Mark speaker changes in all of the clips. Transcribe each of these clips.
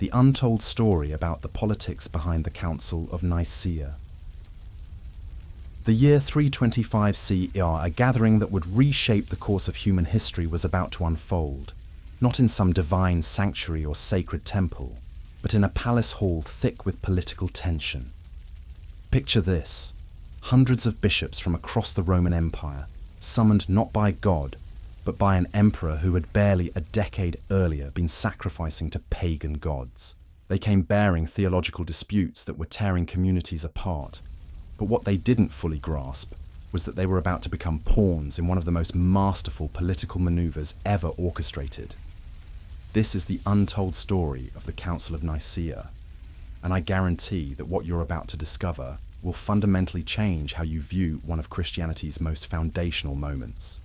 Speaker 1: the untold story about the politics behind the Council of Nicaea. The year 325 CER, a gathering that would reshape the course of human history, was about to unfold, not in some divine sanctuary or sacred temple, but in a palace hall thick with political tension. Picture this: hundreds of bishops from across the Roman Empire, summoned not by God, but by an emperor who had barely a decade earlier been sacrificing to pagan gods. They came bearing theological disputes that were tearing communities apart, but what they didn't fully grasp was that they were about to become pawns in one of the most masterful political maneuvers ever orchestrated. This is the untold story of the Council of Nicaea, and I guarantee that what you're about to discover will fundamentally change how you view one of Christianity's most foundational moments.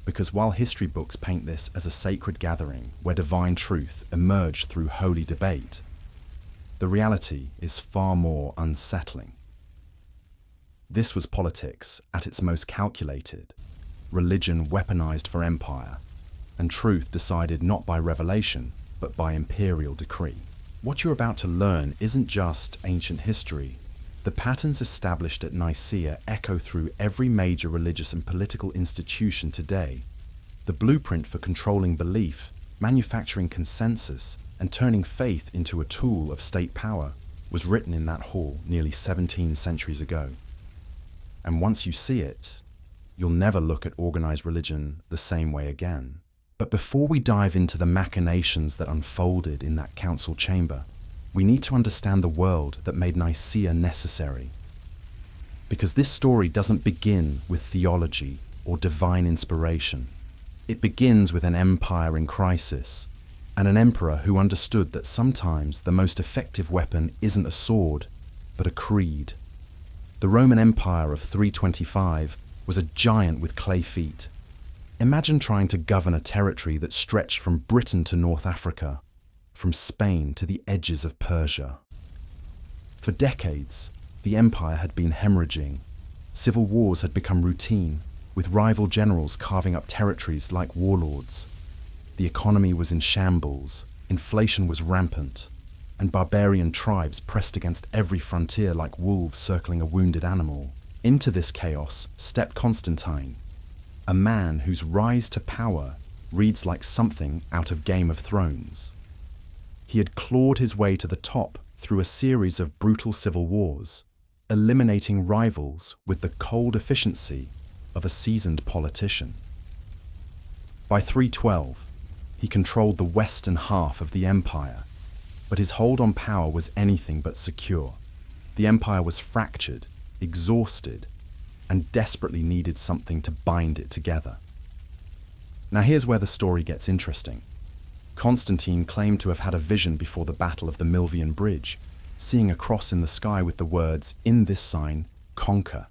Speaker 1: Because while history books paint this as a sacred gathering where divine truth emerged through holy debate, the reality is far more unsettling. This was politics at its most calculated, religion weaponized for empire, and truth decided not by revelation, but by imperial decree. What you're about to learn isn't just ancient history. The patterns established at Nicaea echo through every major religious and political institution today. The blueprint for controlling belief, manufacturing consensus, and turning faith into a tool of state power was written in that hall nearly 17 centuries ago. And once you see it, you'll never look at organized religion the same way again. But before we dive into the machinations that unfolded in that council chamber, we need to understand the world that made Nicaea necessary. Because this story doesn't begin with theology or divine inspiration. It begins with an empire in crisis, and an emperor who understood that sometimes the most effective weapon isn't a sword, but a creed. The Roman Empire of 325 was a giant with clay feet. Imagine trying to govern a territory that stretched from Britain to North Africa, from Spain to the edges of Persia. For decades, the empire had been hemorrhaging. Civil wars had become routine, with rival generals carving up territories like warlords. The economy was in shambles, inflation was rampant, and barbarian tribes pressed against every frontier like wolves circling a wounded animal. Into this chaos stepped Constantine, a man whose rise to power reads like something out of Game of Thrones. He had clawed his way to the top through a series of brutal civil wars, eliminating rivals with the cold efficiency of a seasoned politician. By 312, he controlled the western half of the empire, but his hold on power was anything but secure. The empire was fractured, exhausted, and desperately needed something to bind it together. Now here's where the story gets interesting. Constantine claimed to have had a vision before the Battle of the Milvian Bridge, seeing a cross in the sky with the words, "In this sign, conquer."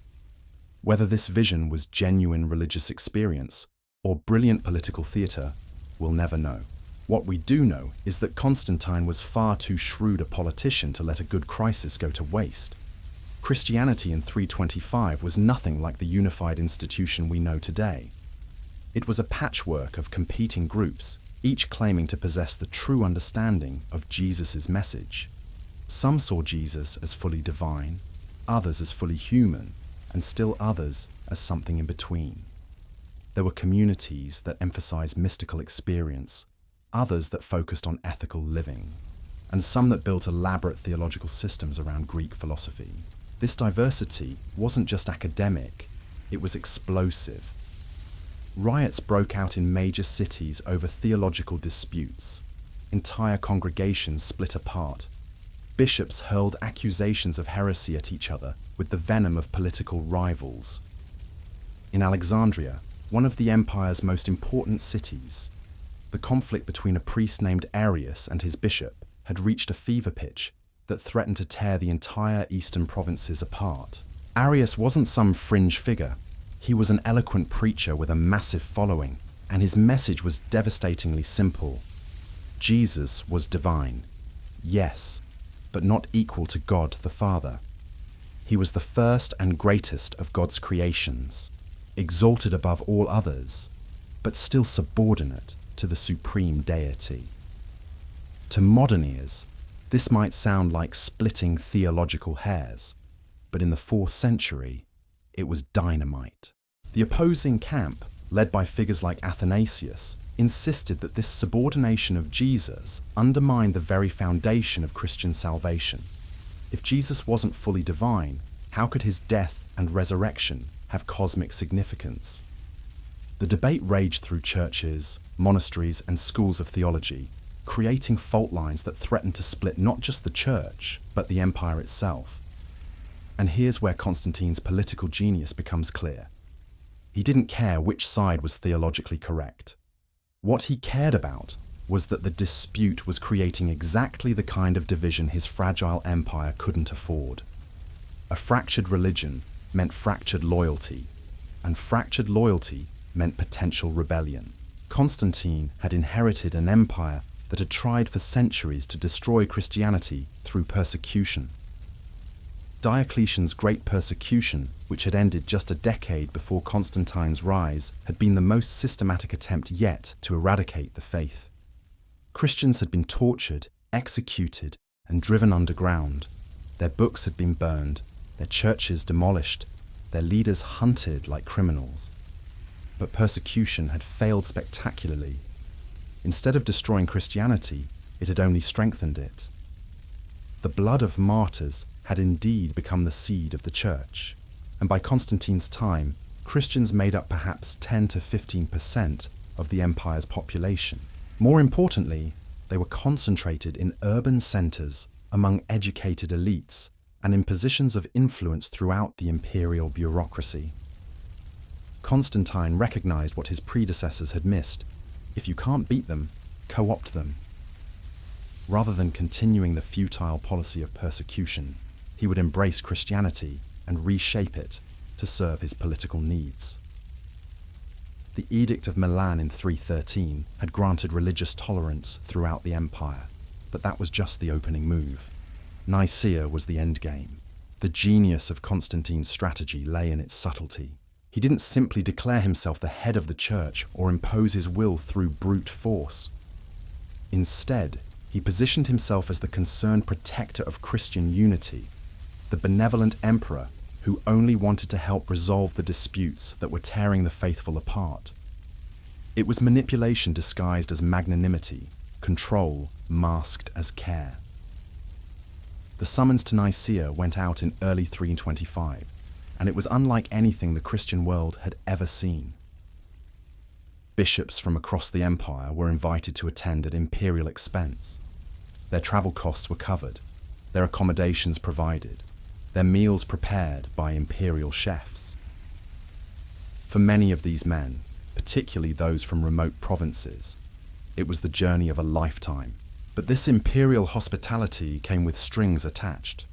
Speaker 1: Whether this vision was genuine religious experience or brilliant political theatre, we'll never know. What we do know is that Constantine was far too shrewd a politician to let a good crisis go to waste. Christianity in 325 was nothing like the unified institution we know today. It was a patchwork of competing groups, each claiming to possess the true understanding of Jesus' message. Some saw Jesus as fully divine, others as fully human, and still others as something in between. There were communities that emphasized mystical experience, others that focused on ethical living, and some that built elaborate theological systems around Greek philosophy. This diversity wasn't just academic, it was explosive. Riots broke out in major cities over theological disputes. Entire congregations split apart. Bishops hurled accusations of heresy at each other with the venom of political rivals. In Alexandria, one of the empire's most important cities, the conflict between a priest named Arius and his bishop had reached a fever pitch that threatened to tear the entire eastern provinces apart. Arius wasn't some fringe figure. He was an eloquent preacher with a massive following, and his message was devastatingly simple. Jesus was divine, yes, but not equal to God the Father. He was the first and greatest of God's creations, exalted above all others, but still subordinate to the supreme deity. To modern ears, this might sound like splitting theological hairs, but in the 4th century, it was dynamite. The opposing camp, led by figures like Athanasius, insisted that this subordination of Jesus undermined the very foundation of Christian salvation. If Jesus wasn't fully divine, how could his death and resurrection have cosmic significance? The debate raged through churches, monasteries, and schools of theology, creating fault lines that threatened to split not just the church, but the empire itself. And here's where Constantine's political genius becomes clear. He didn't care which side was theologically correct. What he cared about was that the dispute was creating exactly the kind of division his fragile empire couldn't afford. A fractured religion meant fractured loyalty, and fractured loyalty meant potential rebellion. Constantine had inherited an empire that had tried for centuries to destroy Christianity through persecution. Diocletian's Great Persecution, which had ended just a decade before Constantine's rise, had been the most systematic attempt yet to eradicate the faith. Christians had been tortured, executed, and driven underground. Their books had been burned, their churches demolished, their leaders hunted like criminals. But persecution had failed spectacularly. Instead of destroying Christianity, it had only strengthened it. The blood of martyrs had indeed become the seed of the church, and by Constantine's time, Christians made up perhaps 10 to 15% of the empire's population. More importantly, they were concentrated in urban centers among educated elites and in positions of influence throughout the imperial bureaucracy. Constantine recognized what his predecessors had missed. If you can't beat them, co-opt them. Rather than continuing the futile policy of persecution, he would embrace Christianity and reshape it to serve his political needs. The Edict of Milan in 313 had granted religious tolerance throughout the empire, but that was just the opening move. Nicaea was the endgame. The genius of Constantine's strategy lay in its subtlety. He didn't simply declare himself the head of the church or impose his will through brute force. Instead, he positioned himself as the concerned protector of Christian unity, the benevolent emperor who only wanted to help resolve the disputes that were tearing the faithful apart. It was manipulation disguised as magnanimity, control masked as care. The summons to Nicaea went out in early 325, and it was unlike anything the Christian world had ever seen. Bishops from across the empire were invited to attend at imperial expense. Their travel costs were covered, their accommodations provided, their meals prepared by imperial chefs. For many of these men, particularly those from remote provinces, it was the journey of a lifetime. But this imperial hospitality came with strings attached.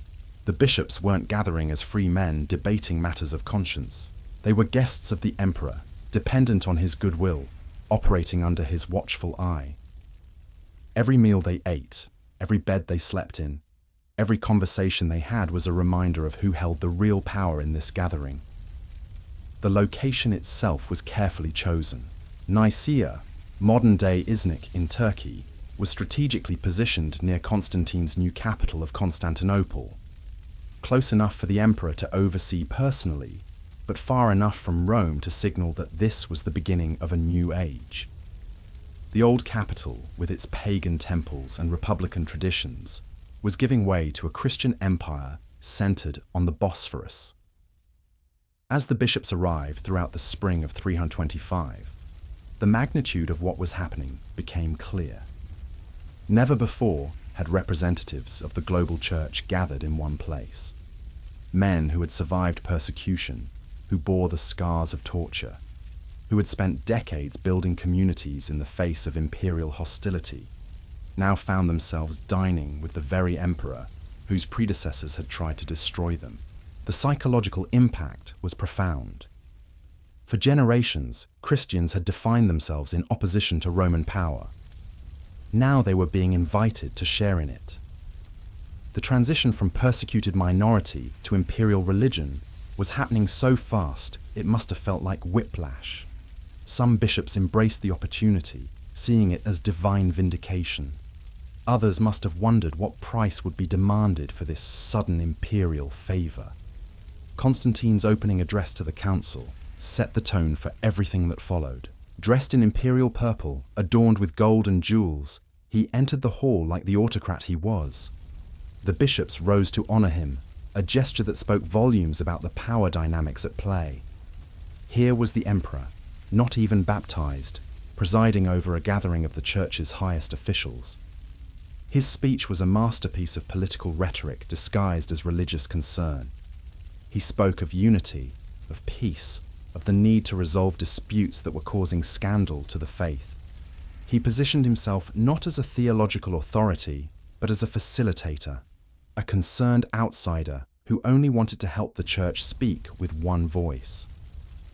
Speaker 1: The bishops weren't gathering as free men debating matters of conscience. They were guests of the emperor, dependent on his goodwill, operating under his watchful eye. Every meal they ate, every bed they slept in, every conversation they had was a reminder of who held the real power in this gathering. The location itself was carefully chosen. Nicaea, modern-day Iznik in Turkey, was strategically positioned near Constantine's new capital of Constantinople, close enough for the emperor to oversee personally, but far enough from Rome to signal that this was the beginning of a new age. The old capital, with its pagan temples and republican traditions, was giving way to a Christian empire centered on the Bosphorus. As the bishops arrived throughout the spring of 325, the magnitude of what was happening became clear. Never before had representatives of the global church gathered in one place. Men who had survived persecution, who bore the scars of torture, who had spent decades building communities in the face of imperial hostility, now found themselves dining with the very emperor whose predecessors had tried to destroy them. The psychological impact was profound. For generations, Christians had defined themselves in opposition to Roman power. Now they were being invited to share in it. The transition from persecuted minority to imperial religion was happening so fast it must have felt like whiplash. Some bishops embraced the opportunity, seeing it as divine vindication. Others must have wondered what price would be demanded for this sudden imperial favour. Constantine's opening address to the council set the tone for everything that followed. Dressed in imperial purple, adorned with gold and jewels, he entered the hall like the autocrat he was. The bishops rose to honour him, a gesture that spoke volumes about the power dynamics at play. Here was the emperor, not even baptized, presiding over a gathering of the church's highest officials. His speech was a masterpiece of political rhetoric disguised as religious concern. He spoke of unity, of peace, of the need to resolve disputes that were causing scandal to the faith. He positioned himself not as a theological authority, but as a facilitator, a concerned outsider who only wanted to help the church speak with one voice.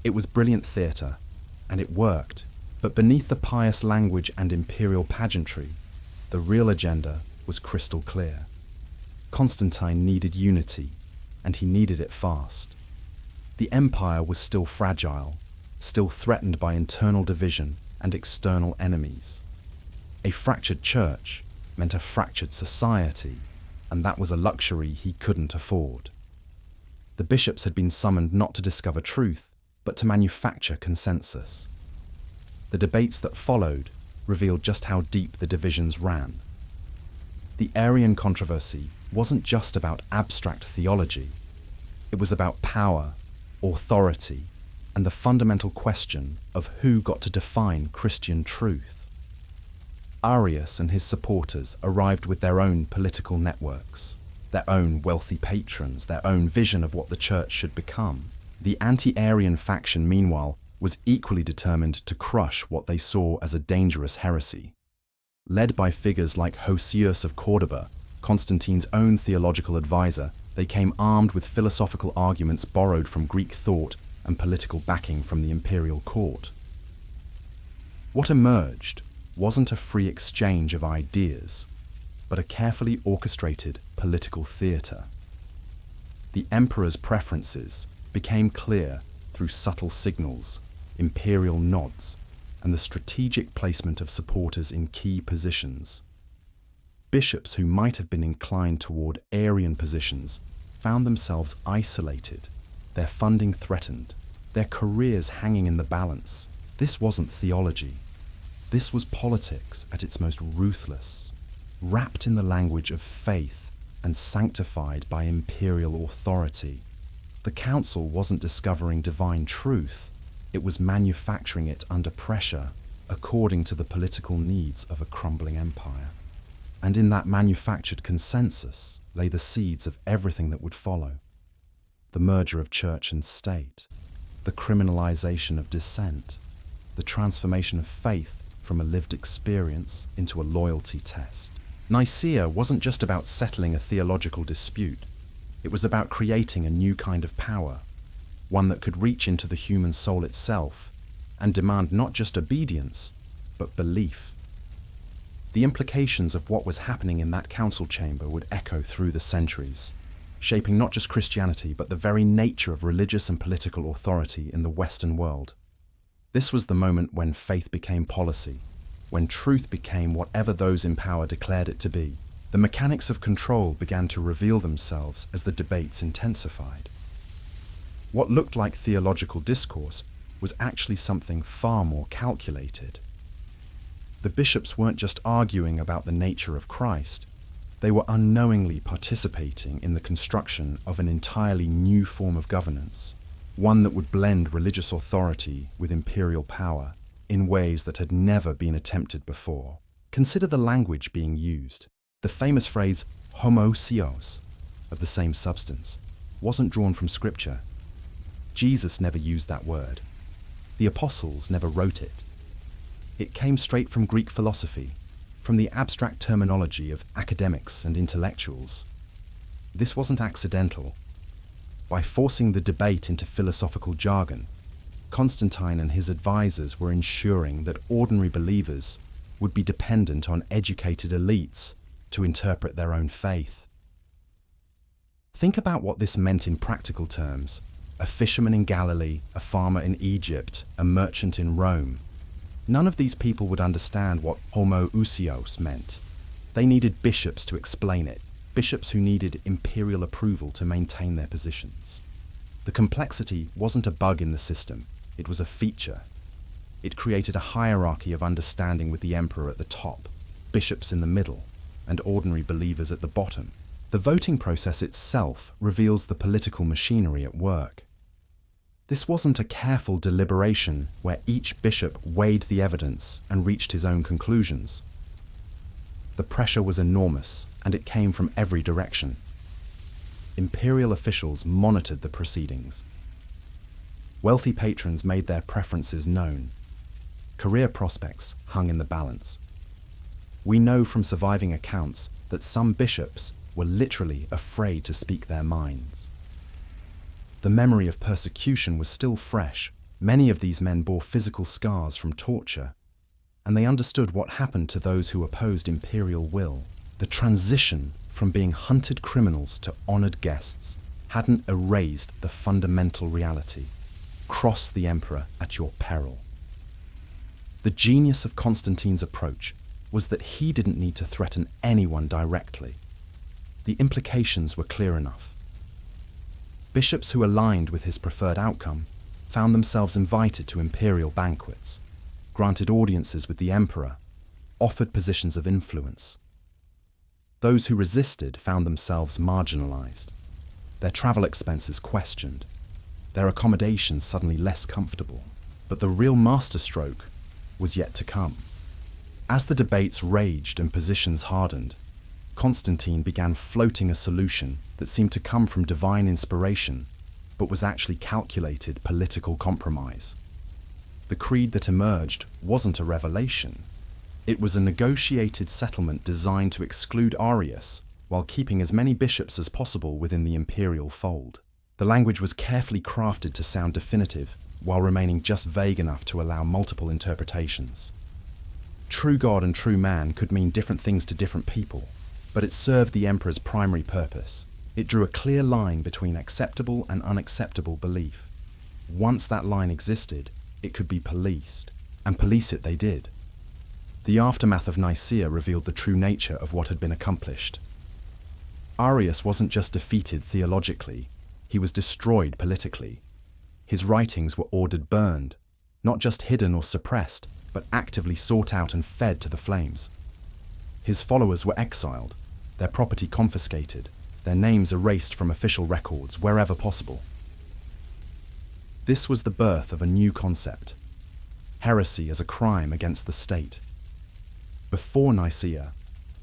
Speaker 1: It was brilliant theatre, and it worked, but beneath the pious language and imperial pageantry, the real agenda was crystal clear. Constantine needed unity, and he needed it fast. The empire was still fragile, still threatened by internal division and external enemies. A fractured church meant a fractured society, and that was a luxury he couldn't afford. The bishops had been summoned not to discover truth, but to manufacture consensus. The debates that followed revealed just how deep the divisions ran. The Arian controversy wasn't just about abstract theology. It was about power, authority, and the fundamental question of who got to define Christian truth. Arius and his supporters arrived with their own political networks, their own wealthy patrons, their own vision of what the church should become. The anti-Arian faction, meanwhile, was equally determined to crush what they saw as a dangerous heresy. Led by figures like Hosius of Cordoba, Constantine's own theological advisor, they came armed with philosophical arguments borrowed from Greek thought and political backing from the imperial court. What emerged wasn't a free exchange of ideas, but a carefully orchestrated political theatre. The emperor's preferences became clear through subtle signals, imperial nods, and the strategic placement of supporters in key positions. Bishops who might have been inclined toward Arian positions found themselves isolated, their funding threatened, their careers hanging in the balance. This wasn't theology. This was politics at its most ruthless, wrapped in the language of faith and sanctified by imperial authority. The council wasn't discovering divine truth, it was manufacturing it under pressure according to the political needs of a crumbling empire. And in that manufactured consensus lay the seeds of everything that would follow. The merger of church and state, the criminalization of dissent, the transformation of faith from a lived experience into a loyalty test. Nicaea wasn't just about settling a theological dispute. It was about creating a new kind of power, one that could reach into the human soul itself and demand not just obedience, but belief. The implications of what was happening in that council chamber would echo through the centuries, shaping not just Christianity, but the very nature of religious and political authority in the Western world. This was the moment when faith became policy, when truth became whatever those in power declared it to be. The mechanics of control began to reveal themselves as the debates intensified. What looked like theological discourse was actually something far more calculated. The bishops weren't just arguing about the nature of Christ, they were unknowingly participating in the construction of an entirely new form of governance, one that would blend religious authority with imperial power in ways that had never been attempted before. Consider the language being used. The famous phrase homoousios, of the same substance, wasn't drawn from Scripture. Jesus never used that word. The apostles never wrote it. It came straight from Greek philosophy, from the abstract terminology of academics and intellectuals. This wasn't accidental. By forcing the debate into philosophical jargon, Constantine and his advisors were ensuring that ordinary believers would be dependent on educated elites to interpret their own faith. Think about what this meant in practical terms. A fisherman in Galilee, a farmer in Egypt, a merchant in Rome. None of these people would understand what homoousios meant. They needed bishops to explain it, bishops who needed imperial approval to maintain their positions. The complexity wasn't a bug in the system, it was a feature. It created a hierarchy of understanding with the emperor at the top, bishops in the middle, and ordinary believers at the bottom. The voting process itself reveals the political machinery at work. This wasn't a careful deliberation where each bishop weighed the evidence and reached his own conclusions. The pressure was enormous, and it came from every direction. Imperial officials monitored the proceedings. Wealthy patrons made their preferences known. Career prospects hung in the balance. We know from surviving accounts that some bishops were literally afraid to speak their minds. The memory of persecution was still fresh. Many of these men bore physical scars from torture, and they understood what happened to those who opposed imperial will. The transition from being hunted criminals to honored guests hadn't erased the fundamental reality. Cross the emperor at your peril. The genius of Constantine's approach was that he didn't need to threaten anyone directly. The implications were clear enough. Bishops who aligned with his preferred outcome found themselves invited to imperial banquets, granted audiences with the emperor, offered positions of influence. Those who resisted found themselves marginalized, their travel expenses questioned, their accommodations suddenly less comfortable. But the real masterstroke was yet to come. As the debates raged and positions hardened, Constantine began floating a solution that seemed to come from divine inspiration, but was actually calculated political compromise. The creed that emerged wasn't a revelation. It was a negotiated settlement designed to exclude Arius while keeping as many bishops as possible within the imperial fold. The language was carefully crafted to sound definitive while remaining just vague enough to allow multiple interpretations. True God and true man could mean different things to different people, but it served the emperor's primary purpose. It drew a clear line between acceptable and unacceptable belief. Once that line existed, it could be policed, and police it they did. The aftermath of Nicaea revealed the true nature of what had been accomplished. Arius wasn't just defeated theologically, he was destroyed politically. His writings were ordered burned, not just hidden or suppressed, but actively sought out and fed to the flames. His followers were exiled, their property confiscated, their names erased from official records wherever possible. This was the birth of a new concept: heresy as a crime against the state. Before Nicaea,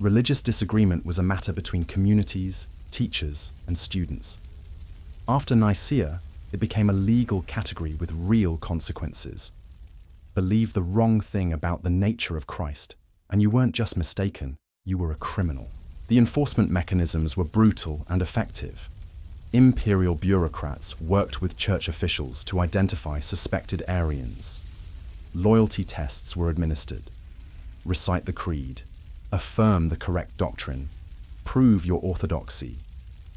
Speaker 1: religious disagreement was a matter between communities, teachers, and students. After Nicaea, it became a legal category with real consequences. Believe the wrong thing about the nature of Christ, and you weren't just mistaken, you were a criminal. The enforcement mechanisms were brutal and effective. Imperial bureaucrats worked with church officials to identify suspected Arians. Loyalty tests were administered. Recite the creed. Affirm the correct doctrine. Prove your orthodoxy.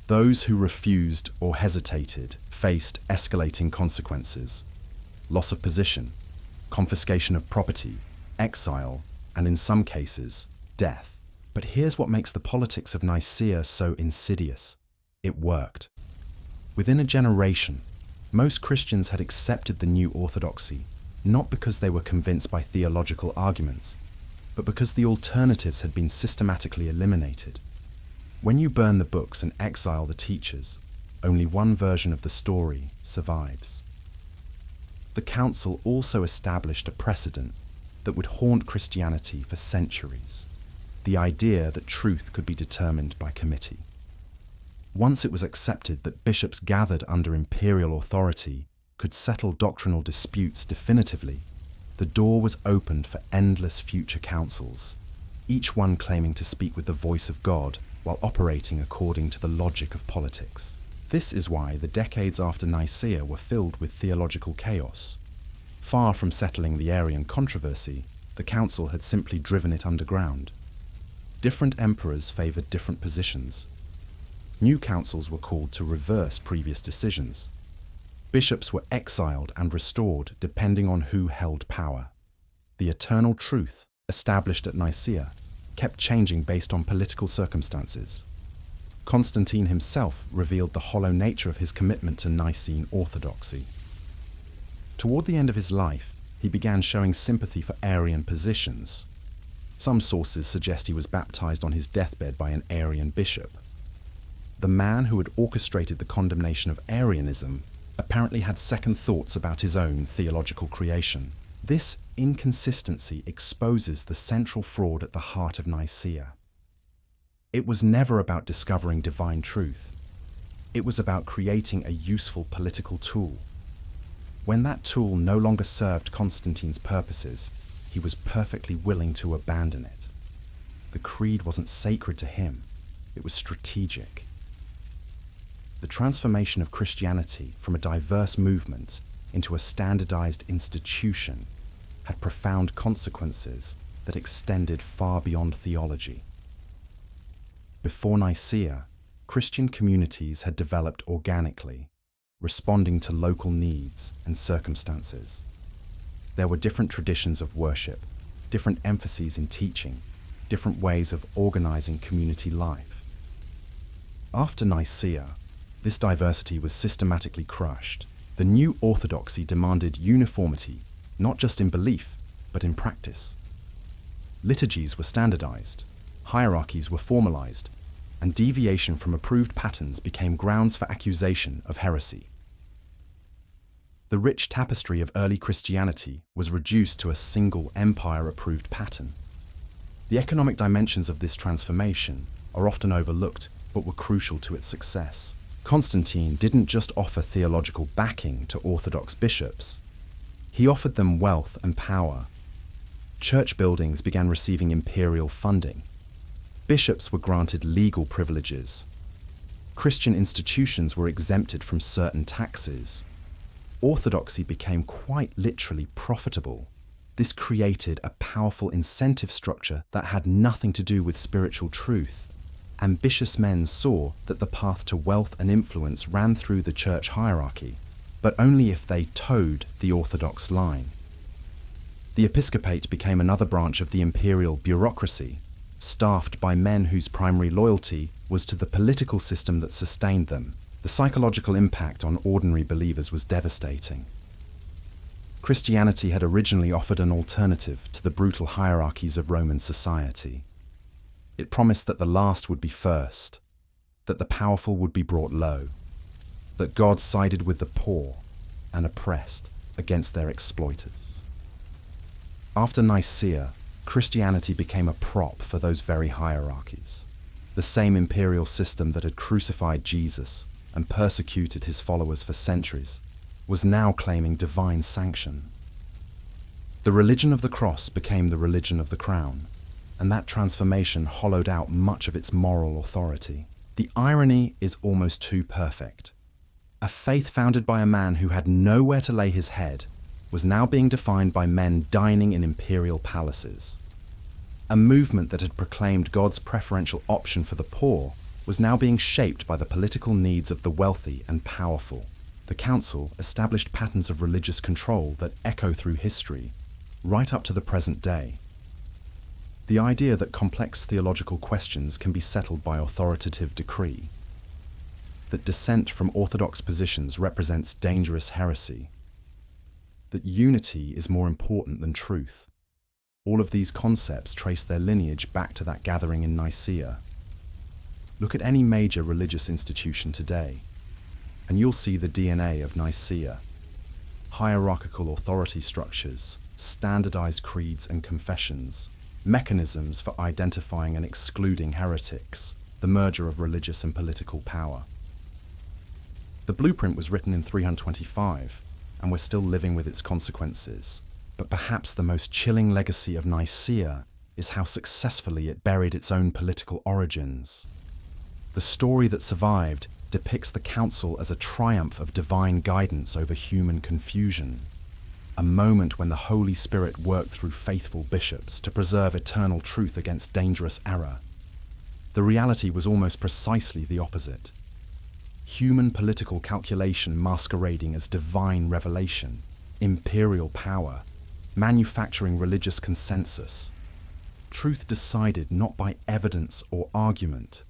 Speaker 1: Those who refused or hesitated faced escalating consequences: loss of position, confiscation of property, exile, and in some cases, death. But here's what makes the politics of Nicaea so insidious. It worked. Within a generation, most Christians had accepted the new orthodoxy, not because they were convinced by theological arguments, but because the alternatives had been systematically eliminated. When you burn the books and exile the teachers, only one version of the story survives. The council also established a precedent that would haunt Christianity for centuries: the idea that truth could be determined by committee. Once it was accepted that bishops gathered under imperial authority could settle doctrinal disputes definitively, the door was opened for endless future councils, each one claiming to speak with the voice of God while operating according to the logic of politics. This is why the decades after Nicaea were filled with theological chaos. Far from settling the Arian controversy, the council had simply driven it underground. Different emperors favored different positions. New councils were called to reverse previous decisions. Bishops were exiled and restored depending on who held power. The eternal truth, established at Nicaea, kept changing based on political circumstances. Constantine himself revealed the hollow nature of his commitment to Nicene orthodoxy. Toward the end of his life, he began showing sympathy for Arian positions. Some sources suggest he was baptized on his deathbed by an Arian bishop. The man who had orchestrated the condemnation of Arianism apparently had second thoughts about his own theological creation. This inconsistency exposes the central fraud at the heart of Nicaea. It was never about discovering divine truth. It was about creating a useful political tool. When that tool no longer served Constantine's purposes, he was perfectly willing to abandon it. The creed wasn't sacred to him, it was strategic. The transformation of Christianity from a diverse movement into a standardized institution had profound consequences that extended far beyond theology. Before Nicaea, Christian communities had developed organically, responding to local needs and circumstances. There were different traditions of worship, different emphases in teaching, different ways of organizing community life. After Nicaea, this diversity was systematically crushed. The new orthodoxy demanded uniformity, not just in belief, but in practice. Liturgies were standardized, hierarchies were formalized, and deviation from approved patterns became grounds for accusation of heresy. The rich tapestry of early Christianity was reduced to a single empire-approved pattern. The economic dimensions of this transformation are often overlooked, but were crucial to its success. Constantine didn't just offer theological backing to Orthodox bishops. He offered them wealth and power. Church buildings began receiving imperial funding. Bishops were granted legal privileges. Christian institutions were exempted from certain taxes. Orthodoxy became quite literally profitable. This created a powerful incentive structure that had nothing to do with spiritual truth. Ambitious men saw that the path to wealth and influence ran through the church hierarchy, but only if they toed the orthodox line. The episcopate became another branch of the imperial bureaucracy, staffed by men whose primary loyalty was to the political system that sustained them. The psychological impact on ordinary believers was devastating. Christianity had originally offered an alternative to the brutal hierarchies of Roman society. It promised that the last would be first, that the powerful would be brought low, that God sided with the poor and oppressed against their exploiters. After Nicaea, Christianity became a prop for those very hierarchies. The same imperial system that had crucified Jesus and persecuted his followers for centuries was now claiming divine sanction. The religion of the cross became the religion of the crown, and that transformation hollowed out much of its moral authority. The irony is almost too perfect. A faith founded by a man who had nowhere to lay his head was now being defined by men dining in imperial palaces. A movement that had proclaimed God's preferential option for the poor was now being shaped by the political needs of the wealthy and powerful. The council established patterns of religious control that echo through history, right up to the present day. The idea that complex theological questions can be settled by authoritative decree, that dissent from orthodox positions represents dangerous heresy, that unity is more important than truth. All of these concepts trace their lineage back to that gathering in Nicaea. Look at any major religious institution today, and you'll see the DNA of Nicaea. Hierarchical authority structures, standardized creeds and confessions, mechanisms for identifying and excluding heretics, the merger of religious and political power. The blueprint was written in 325, and we're still living with its consequences. But perhaps the most chilling legacy of Nicaea is how successfully it buried its own political origins. The story that survived depicts the council as a triumph of divine guidance over human confusion, a moment when the Holy Spirit worked through faithful bishops to preserve eternal truth against dangerous error. The reality was almost precisely the opposite. Human political calculation masquerading as divine revelation, imperial power, manufacturing religious consensus. truth decided not by evidence or argument,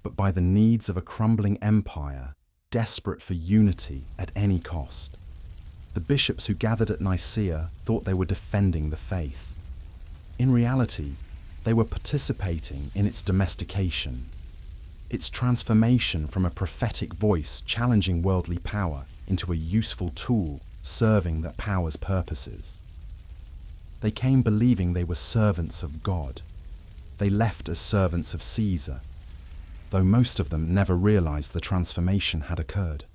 Speaker 1: but by the needs of a crumbling empire desperate for unity at any cost. The bishops who gathered at Nicaea thought they were defending the faith. In reality, they were participating in its domestication, its transformation from a prophetic voice challenging worldly power into a useful tool serving that power's purposes. They came believing they were servants of God. They left as servants of Caesar, though most of them never realized the transformation had occurred.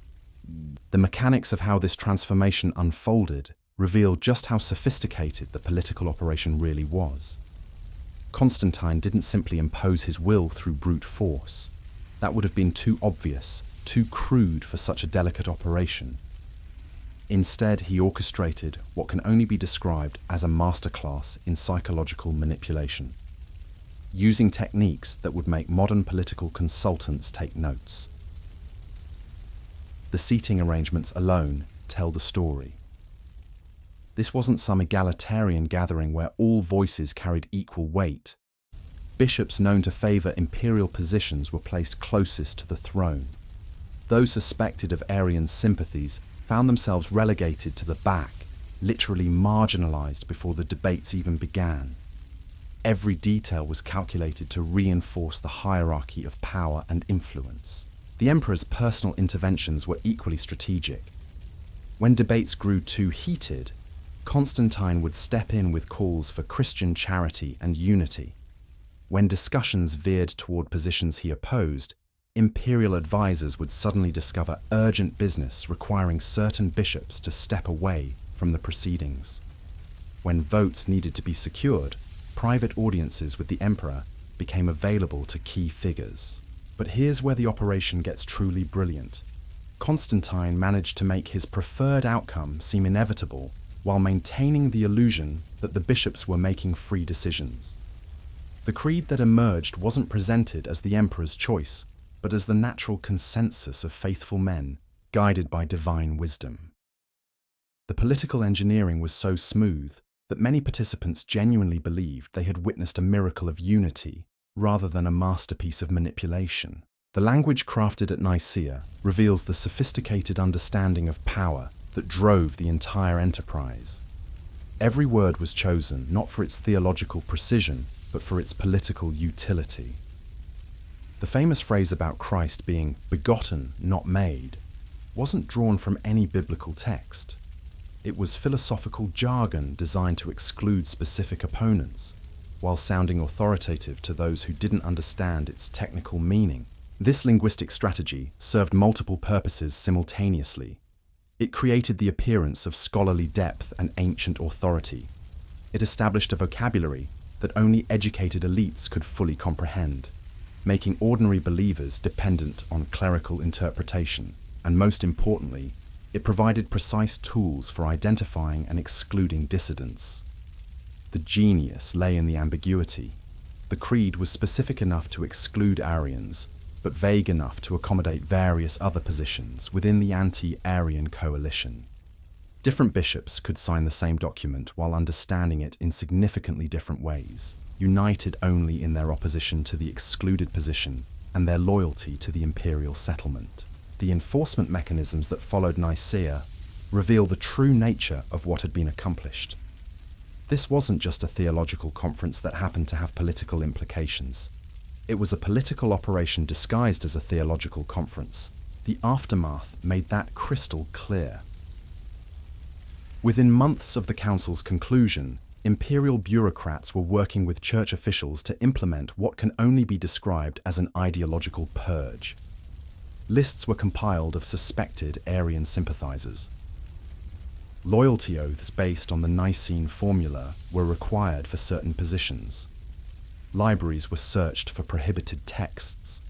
Speaker 1: The mechanics of how this transformation unfolded revealed just how sophisticated the political operation really was. Constantine didn't simply impose his will through brute force. That would have been too obvious, too crude for such a delicate operation. Instead, he orchestrated what can only be described as a masterclass in psychological manipulation, using techniques that would make modern political consultants take notes. The seating arrangements alone tell the story. This wasn't some egalitarian gathering where all voices carried equal weight. Bishops known to favour imperial positions were placed closest to the throne. Those suspected of Arian sympathies found themselves relegated to the back, literally marginalised before the debates even began. Every detail was calculated to reinforce the hierarchy of power and influence. The emperor's personal interventions were equally strategic. When debates grew too heated, Constantine would step in with calls for Christian charity and unity. When discussions veered toward positions he opposed, imperial advisors would suddenly discover urgent business requiring certain bishops to step away from the proceedings. When votes needed to be secured, private audiences with the emperor became available to key figures. But here's where the operation gets truly brilliant. Constantine managed to make his preferred outcome seem inevitable while maintaining the illusion that the bishops were making free decisions. The creed that emerged wasn't presented as the emperor's choice, but as the natural consensus of faithful men, guided by divine wisdom. The political engineering was so smooth that many participants genuinely believed they had witnessed a miracle of unity rather than a masterpiece of manipulation. The language crafted at Nicaea reveals the sophisticated understanding of power that drove the entire enterprise. Every word was chosen not for its theological precision, but for its political utility. The famous phrase about Christ being begotten, not made, wasn't drawn from any biblical text. It was philosophical jargon designed to exclude specific opponents, while sounding authoritative to those who didn't understand its technical meaning. This linguistic strategy served multiple purposes simultaneously. It created the appearance of scholarly depth and ancient authority. It established a vocabulary that only educated elites could fully comprehend, making ordinary believers dependent on clerical interpretation. And most importantly, it provided precise tools for identifying and excluding dissidents. The genius lay in the ambiguity. The creed was specific enough to exclude Arians, but vague enough to accommodate various other positions within the anti-Arian coalition. Different bishops could sign the same document while understanding it in significantly different ways, united only in their opposition to the excluded position and their loyalty to the imperial settlement. The enforcement mechanisms that followed Nicaea reveal the true nature of what had been accomplished. This wasn't just a theological conference that happened to have political implications. It was a political operation disguised as a theological conference. The aftermath made that crystal clear. Within months of the council's conclusion, imperial bureaucrats were working with church officials to implement what can only be described as an ideological purge. Lists were compiled of suspected Arian sympathizers. Loyalty oaths based on the Nicene formula were required for certain positions. Libraries were searched for prohibited texts.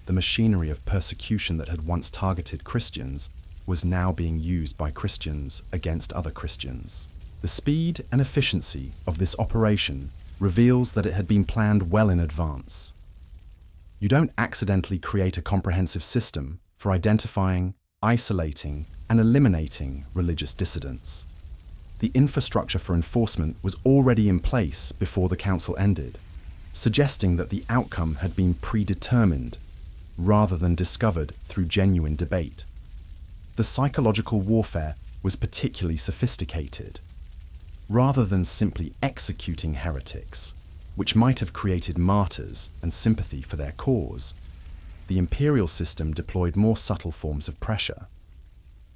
Speaker 1: The machinery of persecution that had once targeted Christians was now being used by Christians against other Christians. The speed and efficiency of this operation reveals that it had been planned well in advance. You don't accidentally create a comprehensive system for identifying, isolating, and eliminating religious dissidents. The infrastructure for enforcement was already in place before the council ended, suggesting that the outcome had been predetermined rather than discovered through genuine debate. The psychological warfare was particularly sophisticated. Rather than simply executing heretics, which might have created martyrs and sympathy for their cause, the imperial system deployed more subtle forms of pressure.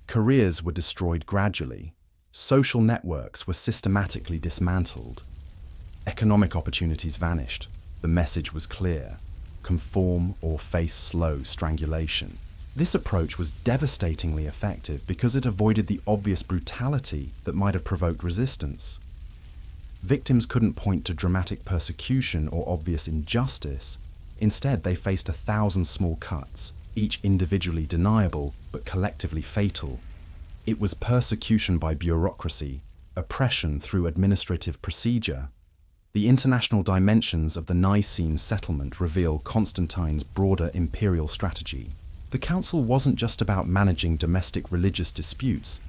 Speaker 1: Careers were destroyed gradually, social networks were systematically dismantled, economic opportunities vanished. The message was clear: conform or face slow strangulation. This approach was devastatingly effective because it avoided the obvious brutality that might have provoked resistance. Victims couldn't point to dramatic persecution or obvious injustice. Instead, they faced 1,000 small cuts, each individually deniable but collectively fatal. It was persecution by bureaucracy, oppression through administrative procedure. The international dimensions of the Nicene settlement reveal Constantine's broader imperial strategy. The council wasn't just about managing domestic religious disputes.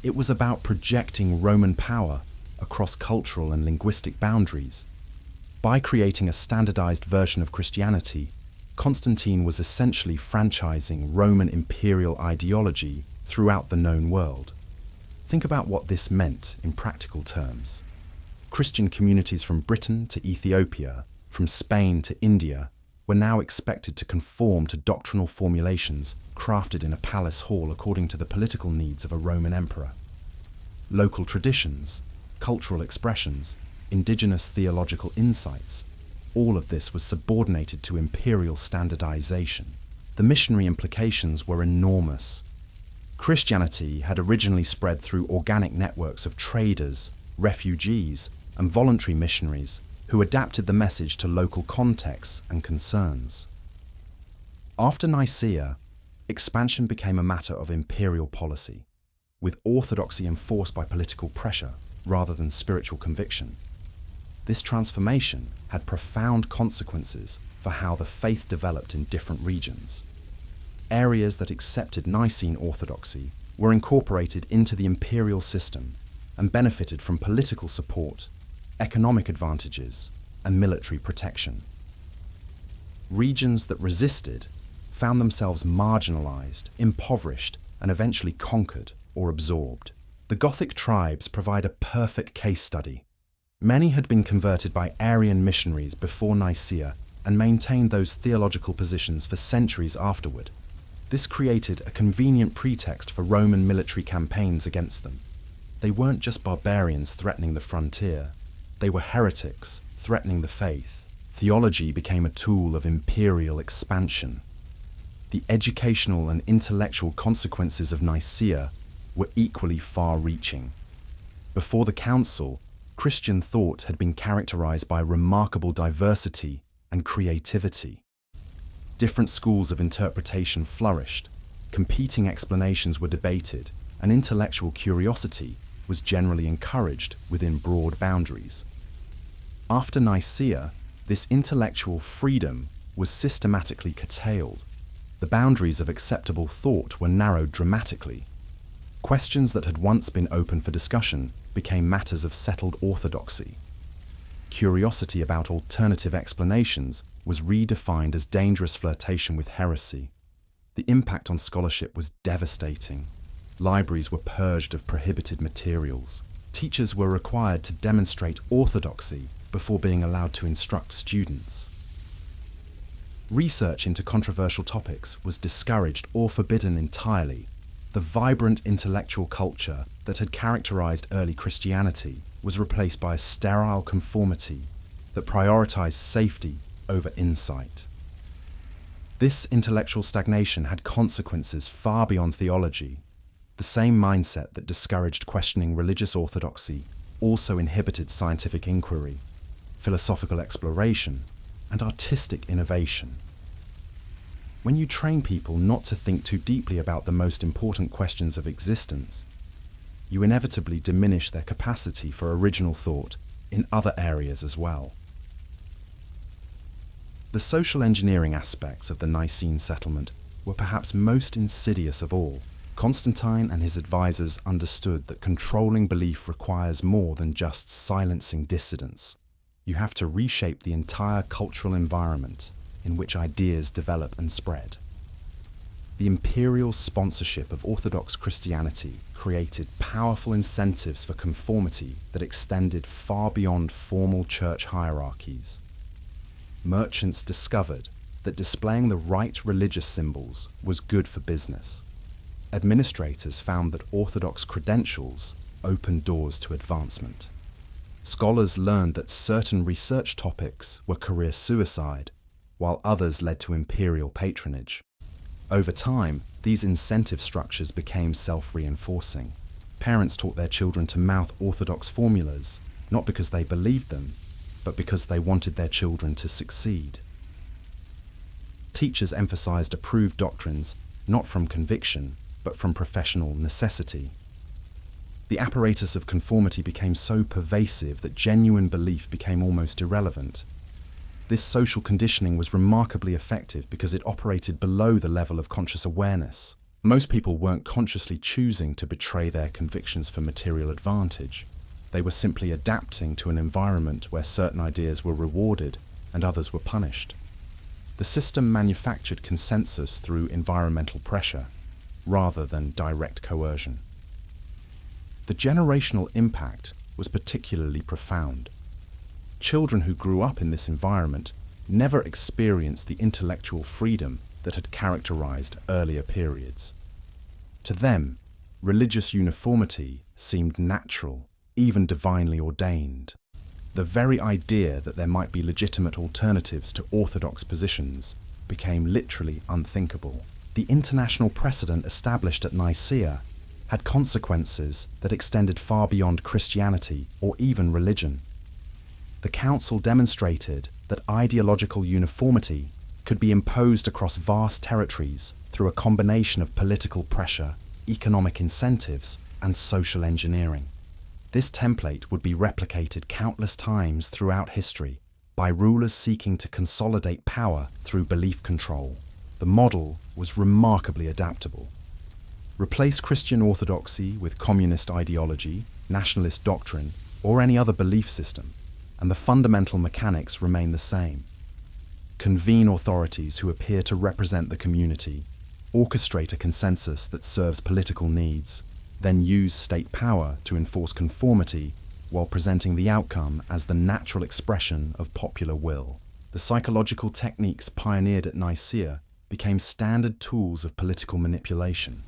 Speaker 1: It was about projecting Roman power across cultural and linguistic boundaries. By creating a standardized version of Christianity, Constantine was essentially franchising Roman imperial ideology throughout the known world. Think about what this meant in practical terms. Christian communities from Britain to Ethiopia, from Spain to India, were now expected to conform to doctrinal formulations crafted in a palace hall according to the political needs of a Roman emperor. Local traditions, cultural expressions, indigenous theological insights, all of this was subordinated to imperial standardization. The missionary implications were enormous. Christianity had originally spread through organic networks of traders, refugees, and voluntary missionaries who adapted the message to local contexts and concerns. After Nicaea, expansion became a matter of imperial policy, with orthodoxy enforced by political pressure rather than spiritual conviction. This transformation had profound consequences for how the faith developed in different regions. Areas that accepted Nicene orthodoxy were incorporated into the imperial system and benefited from political support, economic advantages, and military protection. Regions that resisted found themselves marginalized, impoverished, and eventually conquered or absorbed. The Gothic tribes provide a perfect case study. Many had been converted by Arian missionaries before Nicaea and maintained those theological positions for centuries afterward. This created a convenient pretext for Roman military campaigns against them. They weren't just barbarians threatening the frontier. They were heretics threatening the faith. Theology became a tool of imperial expansion. The educational and intellectual consequences of Nicaea were equally far-reaching. Before the council, Christian thought had been characterized by remarkable diversity and creativity. Different schools of interpretation flourished, competing explanations were debated, and intellectual curiosity was generally encouraged within broad boundaries. After Nicaea, this intellectual freedom was systematically curtailed. The boundaries of acceptable thought were narrowed dramatically. Questions that had once been open for discussion became matters of settled orthodoxy. Curiosity about alternative explanations was redefined as dangerous flirtation with heresy. The impact on scholarship was devastating. Libraries were purged of prohibited materials. Teachers were required to demonstrate orthodoxy before being allowed to instruct students. Research into controversial topics was discouraged or forbidden entirely. The vibrant intellectual culture that had characterized early Christianity was replaced by a sterile conformity that prioritized safety over insight. This intellectual stagnation had consequences far beyond theology. The same mindset that discouraged questioning religious orthodoxy also inhibited scientific inquiry, philosophical exploration, and artistic innovation. When you train people not to think too deeply about the most important questions of existence, you inevitably diminish their capacity for original thought in other areas as well. The social engineering aspects of the Nicene settlement were perhaps most insidious of all. Constantine and his advisors understood that controlling belief requires more than just silencing dissidents. You have to reshape the entire cultural environment in which ideas develop and spread. The imperial sponsorship of Orthodox Christianity created powerful incentives for conformity that extended far beyond formal church hierarchies. Merchants discovered that displaying the right religious symbols was good for business. Administrators found that Orthodox credentials opened doors to advancement. Scholars learned that certain research topics were career suicide, while others led to imperial patronage. Over time, these incentive structures became self-reinforcing. Parents taught their children to mouth orthodox formulas, not because they believed them, but because they wanted their children to succeed. Teachers emphasized approved doctrines not from conviction, but from professional necessity. The apparatus of conformity became so pervasive that genuine belief became almost irrelevant. This social conditioning was remarkably effective because it operated below the level of conscious awareness. Most people weren't consciously choosing to betray their convictions for material advantage. They were simply adapting to an environment where certain ideas were rewarded and others were punished. The system manufactured consensus through environmental pressure, rather than direct coercion. The generational impact was particularly profound. Children who grew up in this environment never experienced the intellectual freedom that had characterized earlier periods. To them, religious uniformity seemed natural, even divinely ordained. The very idea that there might be legitimate alternatives to orthodox positions became literally unthinkable. The international precedent established at Nicaea had consequences that extended far beyond Christianity or even religion. The Council demonstrated that ideological uniformity could be imposed across vast territories through a combination of political pressure, economic incentives, and social engineering. This template would be replicated countless times throughout history by rulers seeking to consolidate power through belief control. The model was remarkably adaptable. Replace Christian orthodoxy with communist ideology, nationalist doctrine, or any other belief system, and the fundamental mechanics remain the same. Convene authorities who appear to represent the community, orchestrate a consensus that serves political needs, then use state power to enforce conformity while presenting the outcome as the natural expression of popular will. The psychological techniques pioneered at Nicaea became standard tools of political manipulation.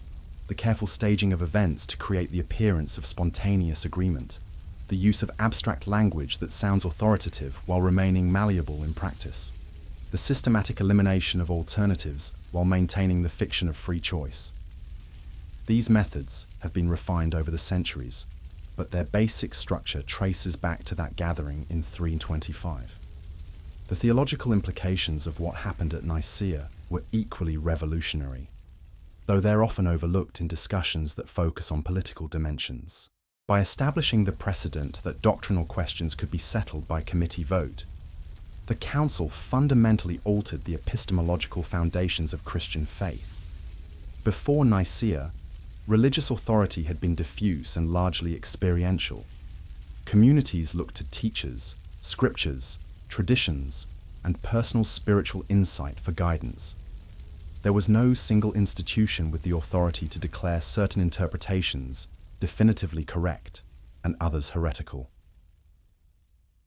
Speaker 1: The careful staging of events to create the appearance of spontaneous agreement. The use of abstract language that sounds authoritative while remaining malleable in practice. The systematic elimination of alternatives while maintaining the fiction of free choice. These methods have been refined over the centuries, but their basic structure traces back to that gathering in 325. The theological implications of what happened at Nicaea were equally revolutionary, though they're often overlooked in discussions that focus on political dimensions. By establishing the precedent that doctrinal questions could be settled by committee vote, the Council fundamentally altered the epistemological foundations of Christian faith. Before Nicaea, religious authority had been diffuse and largely experiential. Communities looked to teachers, scriptures, traditions, and personal spiritual insight for guidance. There was no single institution with the authority to declare certain interpretations definitively correct and others heretical.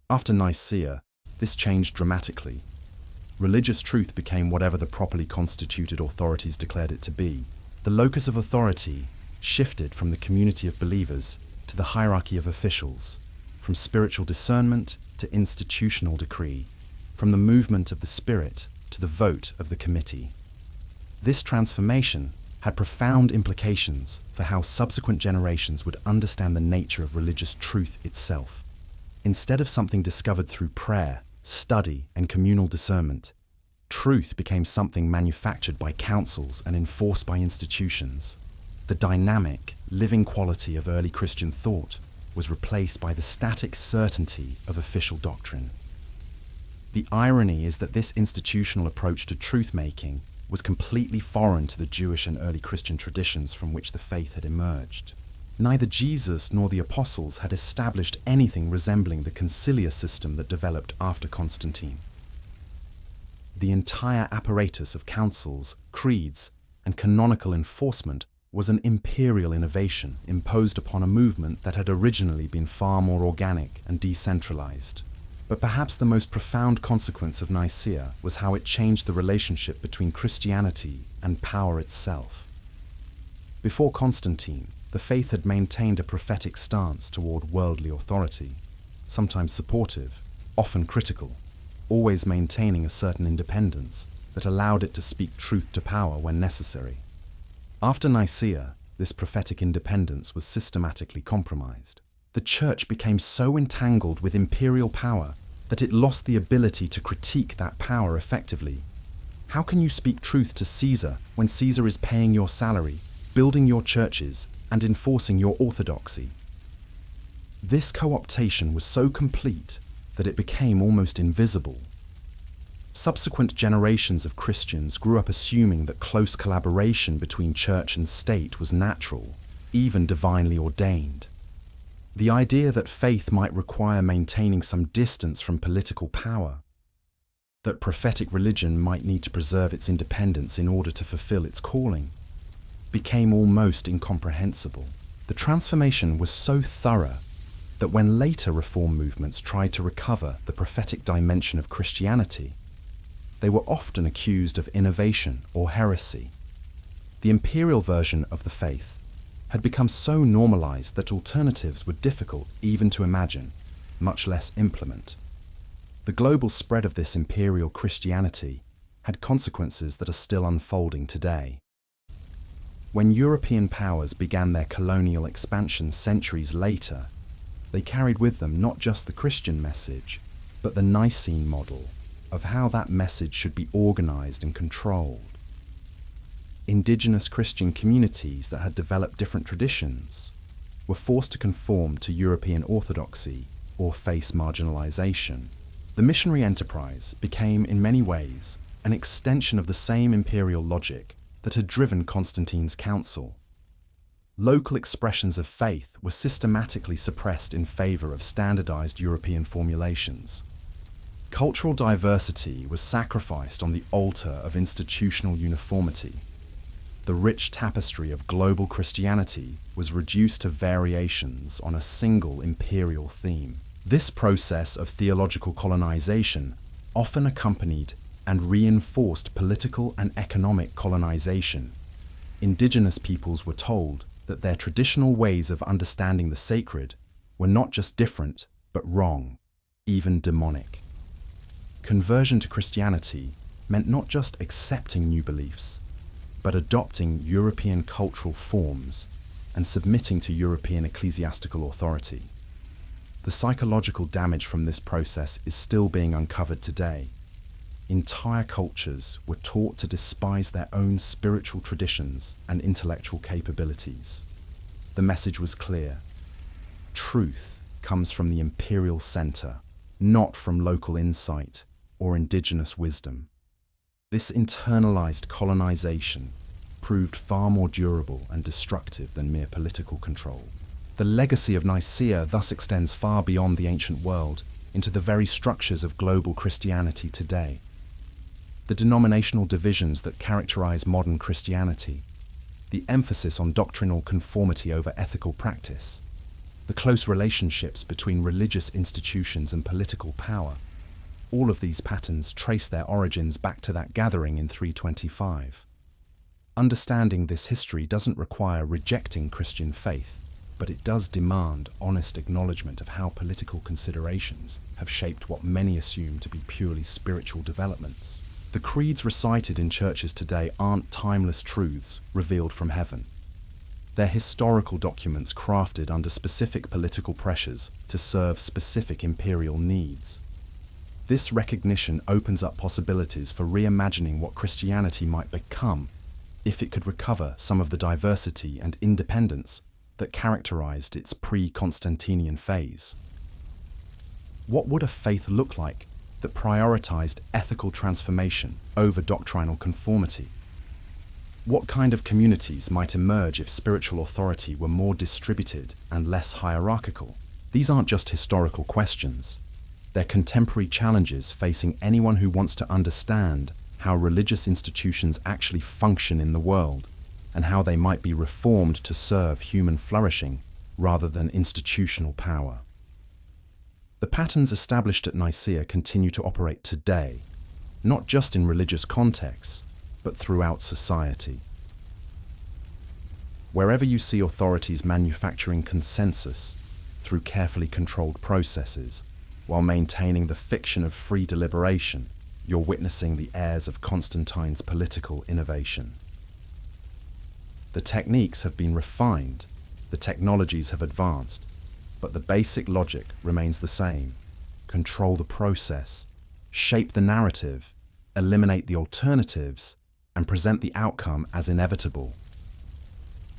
Speaker 1: After Nicaea, this changed dramatically. Religious truth became whatever the properly constituted authorities declared it to be. The locus of authority shifted from the community of believers to the hierarchy of officials, from spiritual discernment to institutional decree, from the movement of the Spirit to the vote of the committee. This transformation had profound implications for how subsequent generations would understand the nature of religious truth itself. Instead of something discovered through prayer, study, and communal discernment, truth became something manufactured by councils and enforced by institutions. The dynamic, living quality of early Christian thought was replaced by the static certainty of official doctrine. The irony is that this institutional approach to truth-making was completely foreign to the Jewish and early Christian traditions from which the faith had emerged. Neither Jesus nor the apostles had established anything resembling the conciliar system that developed after Constantine. The entire apparatus of councils, creeds, and canonical enforcement was an imperial innovation imposed upon a movement that had originally been far more organic and decentralized. But perhaps the most profound consequence of Nicaea was how it changed the relationship between Christianity and power itself. Before Constantine, the faith had maintained a prophetic stance toward worldly authority, sometimes supportive, often critical, always maintaining a certain independence that allowed it to speak truth to power when necessary. After Nicaea, this prophetic independence was systematically compromised. The Church became so entangled with imperial power that it lost the ability to critique that power effectively. How can you speak truth to Caesar when Caesar is paying your salary, building your churches, and enforcing your orthodoxy? This co-optation was so complete that it became almost invisible. Subsequent generations of Christians grew up assuming that close collaboration between church and state was natural, even divinely ordained. The idea that faith might require maintaining some distance from political power, that prophetic religion might need to preserve its independence in order to fulfill its calling, became almost incomprehensible. The transformation was so thorough that when later reform movements tried to recover the prophetic dimension of Christianity, they were often accused of innovation or heresy. The imperial version of the faith had become so normalized that alternatives were difficult even to imagine, much less implement. The global spread of this imperial Christianity had consequences that are still unfolding today. When European powers began their colonial expansion centuries later, they carried with them not just the Christian message, but the Nicene model of how that message should be organized and controlled. Indigenous Christian communities that had developed different traditions were forced to conform to European orthodoxy or face marginalization. The missionary enterprise became, in many ways, an extension of the same imperial logic that had driven Constantine's council. Local expressions of faith were systematically suppressed in favor of standardized European formulations. Cultural diversity was sacrificed on the altar of institutional uniformity. The rich tapestry of global Christianity was reduced to variations on a single imperial theme. This process of theological colonization often accompanied and reinforced political and economic colonization. Indigenous peoples were told that their traditional ways of understanding the sacred were not just different, but wrong, even demonic. Conversion to Christianity meant not just accepting new beliefs, but adopting European cultural forms and submitting to European ecclesiastical authority. The psychological damage from this process is still being uncovered today. Entire cultures were taught to despise their own spiritual traditions and intellectual capabilities. The message was clear. Truth comes from the imperial center, not from local insight or indigenous wisdom. This internalized colonization proved far more durable and destructive than mere political control. The legacy of Nicaea thus extends far beyond the ancient world into the very structures of global Christianity today. The denominational divisions that characterize modern Christianity, the emphasis on doctrinal conformity over ethical practice, the close relationships between religious institutions and political power, all of these patterns trace their origins back to that gathering in 325. Understanding this history doesn't require rejecting Christian faith, but it does demand honest acknowledgement of how political considerations have shaped what many assume to be purely spiritual developments. The creeds recited in churches today aren't timeless truths revealed from heaven. They're historical documents crafted under specific political pressures to serve specific imperial needs. This recognition opens up possibilities for reimagining what Christianity might become if it could recover some of the diversity and independence that characterized its pre-Constantinian phase. What would a faith look like that prioritized ethical transformation over doctrinal conformity? What kind of communities might emerge if spiritual authority were more distributed and less hierarchical? These aren't just historical questions. They're contemporary challenges facing anyone who wants to understand how religious institutions actually function in the world and how they might be reformed to serve human flourishing rather than institutional power. The patterns established at Nicaea continue to operate today, not just in religious contexts, but throughout society. Wherever you see authorities manufacturing consensus through carefully controlled processes, while maintaining the fiction of free deliberation, you're witnessing the heirs of Constantine's political innovation. The techniques have been refined, the technologies have advanced, but the basic logic remains the same. Control the process, shape the narrative, eliminate the alternatives, and present the outcome as inevitable.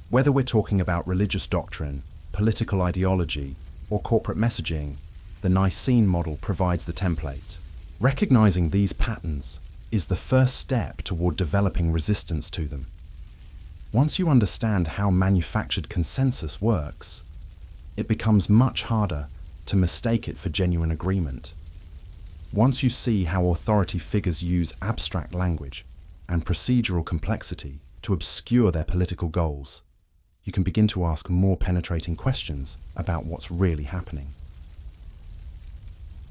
Speaker 1: Whether we're talking about religious doctrine, political ideology, or corporate messaging, the Nicene model provides the template. Recognizing these patterns is the first step toward developing resistance to them. Once you understand how manufactured consensus works, it becomes much harder to mistake it for genuine agreement. Once you see how authority figures use abstract language and procedural complexity to obscure their political goals, you can begin to ask more penetrating questions about what's really happening.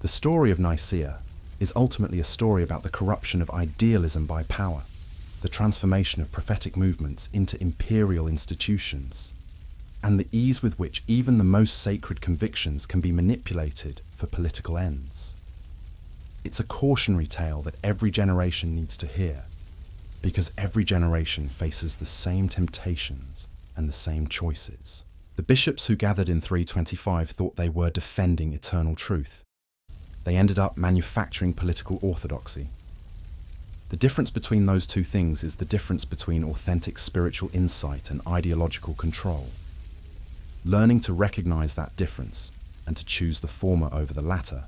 Speaker 1: The story of Nicaea is ultimately a story about the corruption of idealism by power, the transformation of prophetic movements into imperial institutions, and the ease with which even the most sacred convictions can be manipulated for political ends. It's a cautionary tale that every generation needs to hear, because every generation faces the same temptations and the same choices. The bishops who gathered in 325 thought they were defending eternal truth. They ended up manufacturing political orthodoxy. The difference between those two things is the difference between authentic spiritual insight and ideological control. Learning to recognize that difference and to choose the former over the latter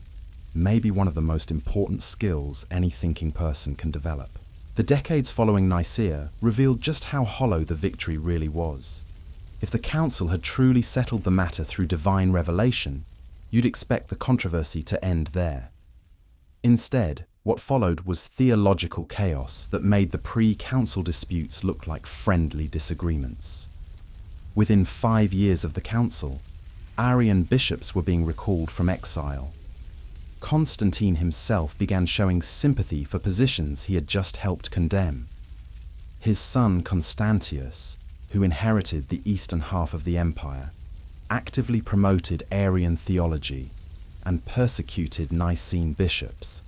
Speaker 1: may be one of the most important skills any thinking person can develop. The decades following Nicaea revealed just how hollow the victory really was. If the council had truly settled the matter through divine revelation, you'd expect the controversy to end there. Instead, what followed was theological chaos that made the pre-council disputes look like friendly disagreements. Within 5 years of the council, Arian bishops were being recalled from exile. Constantine himself began showing sympathy for positions he had just helped condemn. His son Constantius, who inherited the eastern half of the empire, actively promoted Arian theology and persecuted Nicene bishops.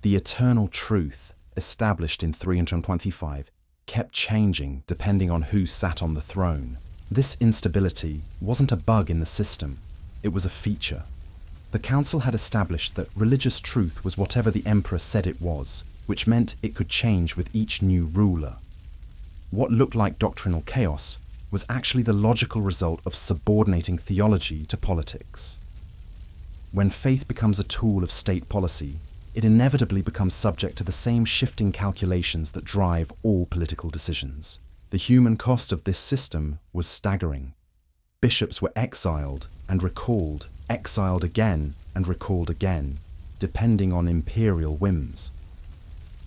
Speaker 1: The eternal truth, established in 325, kept changing depending on who sat on the throne. This instability wasn't a bug in the system, it was a feature. The council had established that religious truth was whatever the emperor said it was, which meant it could change with each new ruler. What looked like doctrinal chaos was actually the logical result of subordinating theology to politics. When faith becomes a tool of state policy, it inevitably becomes subject to the same shifting calculations that drive all political decisions. The human cost of this system was staggering. Bishops were exiled and recalled, exiled again and recalled again, depending on imperial whims.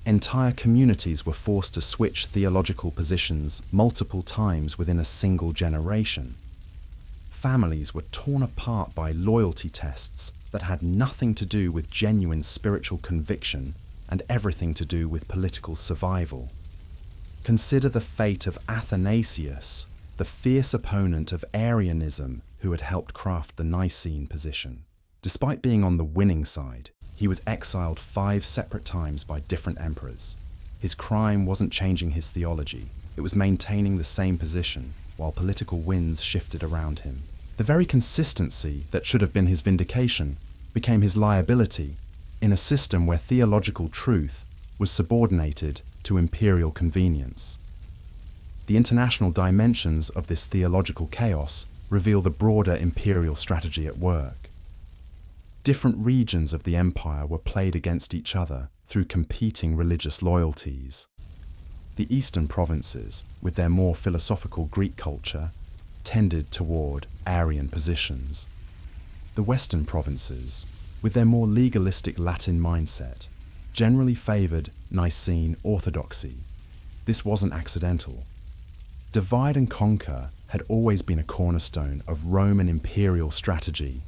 Speaker 1: Entire communities were forced to switch theological positions multiple times within a single generation. Families were torn apart by loyalty tests that had nothing to do with genuine spiritual conviction and everything to do with political survival. Consider the fate of Athanasius, the fierce opponent of Arianism who had helped craft the Nicene position. Despite being on the winning side, he was exiled 5 separate times by different emperors. His crime wasn't changing his theology, it was maintaining the same position while political winds shifted around him. The very consistency that should have been his vindication became his liability in a system where theological truth was subordinated to imperial convenience. The international dimensions of this theological chaos reveal the broader imperial strategy at work. Different regions of the empire were played against each other through competing religious loyalties. The eastern provinces, with their more philosophical Greek culture, tended toward Arian positions. The western provinces, with their more legalistic Latin mindset, generally favored Nicene orthodoxy. This wasn't accidental. Divide and conquer had always been a cornerstone of Roman imperial strategy,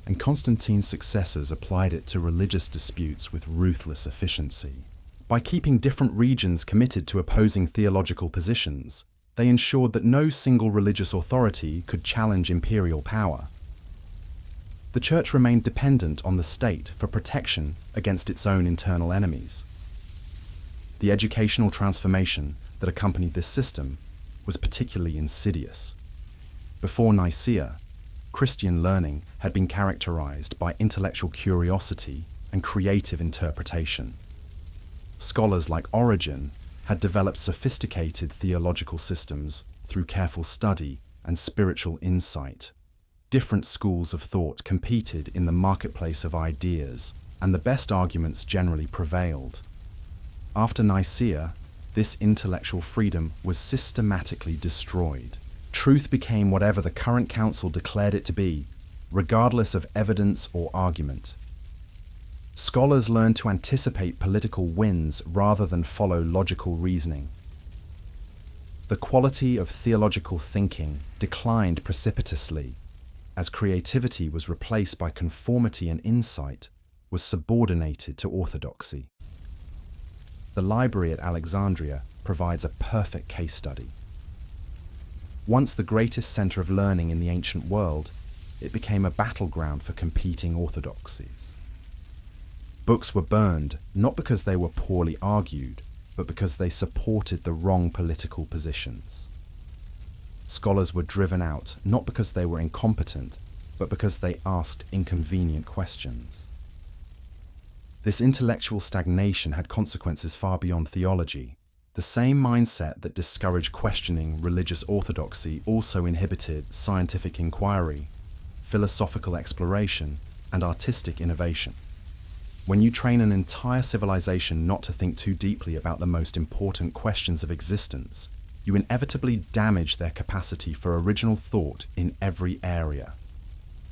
Speaker 1: and Constantine's successors applied it to religious disputes with ruthless efficiency. By keeping different regions committed to opposing theological positions, they ensured that no single religious authority could challenge imperial power. The Church remained dependent on the state for protection against its own internal enemies. The educational transformation that accompanied this system was particularly insidious. Before Nicaea, Christian learning had been characterized by intellectual curiosity and creative interpretation. Scholars like Origen had developed sophisticated theological systems through careful study and spiritual insight. Different schools of thought competed in the marketplace of ideas, and the best arguments generally prevailed. After Nicaea, this intellectual freedom was systematically destroyed. Truth became whatever the current council declared it to be, regardless of evidence or argument. Scholars learned to anticipate political wins rather than follow logical reasoning. The quality of theological thinking declined precipitously as creativity was replaced by conformity, and insight was subordinated to orthodoxy. The library at Alexandria provides a perfect case study. Once the greatest center of learning in the ancient world, it became a battleground for competing orthodoxies. Books were burned not because they were poorly argued, but because they supported the wrong political positions. Scholars were driven out not because they were incompetent, but because they asked inconvenient questions. This intellectual stagnation had consequences far beyond theology. The same mindset that discouraged questioning religious orthodoxy also inhibited scientific inquiry, philosophical exploration, and artistic innovation. When you train an entire civilization not to think too deeply about the most important questions of existence, you inevitably damage their capacity for original thought in every area.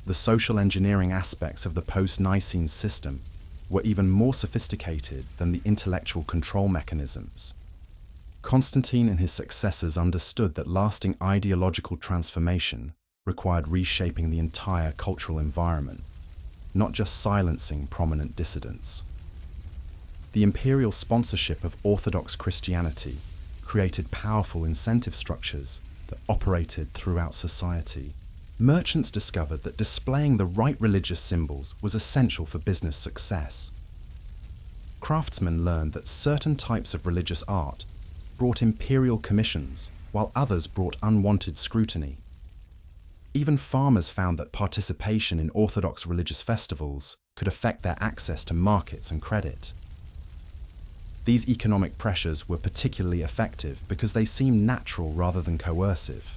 Speaker 1: The social engineering aspects of the post-Nicene system were even more sophisticated than the intellectual control mechanisms. Constantine and his successors understood that lasting ideological transformation required reshaping the entire cultural environment, not just silencing prominent dissidents. The imperial sponsorship of Orthodox Christianity created powerful incentive structures that operated throughout society. Merchants discovered that displaying the right religious symbols was essential for business success. Craftsmen learned that certain types of religious art brought imperial commissions, while others brought unwanted scrutiny. Even farmers found that participation in Orthodox religious festivals could affect their access to markets and credit. These economic pressures were particularly effective because they seemed natural rather than coercive.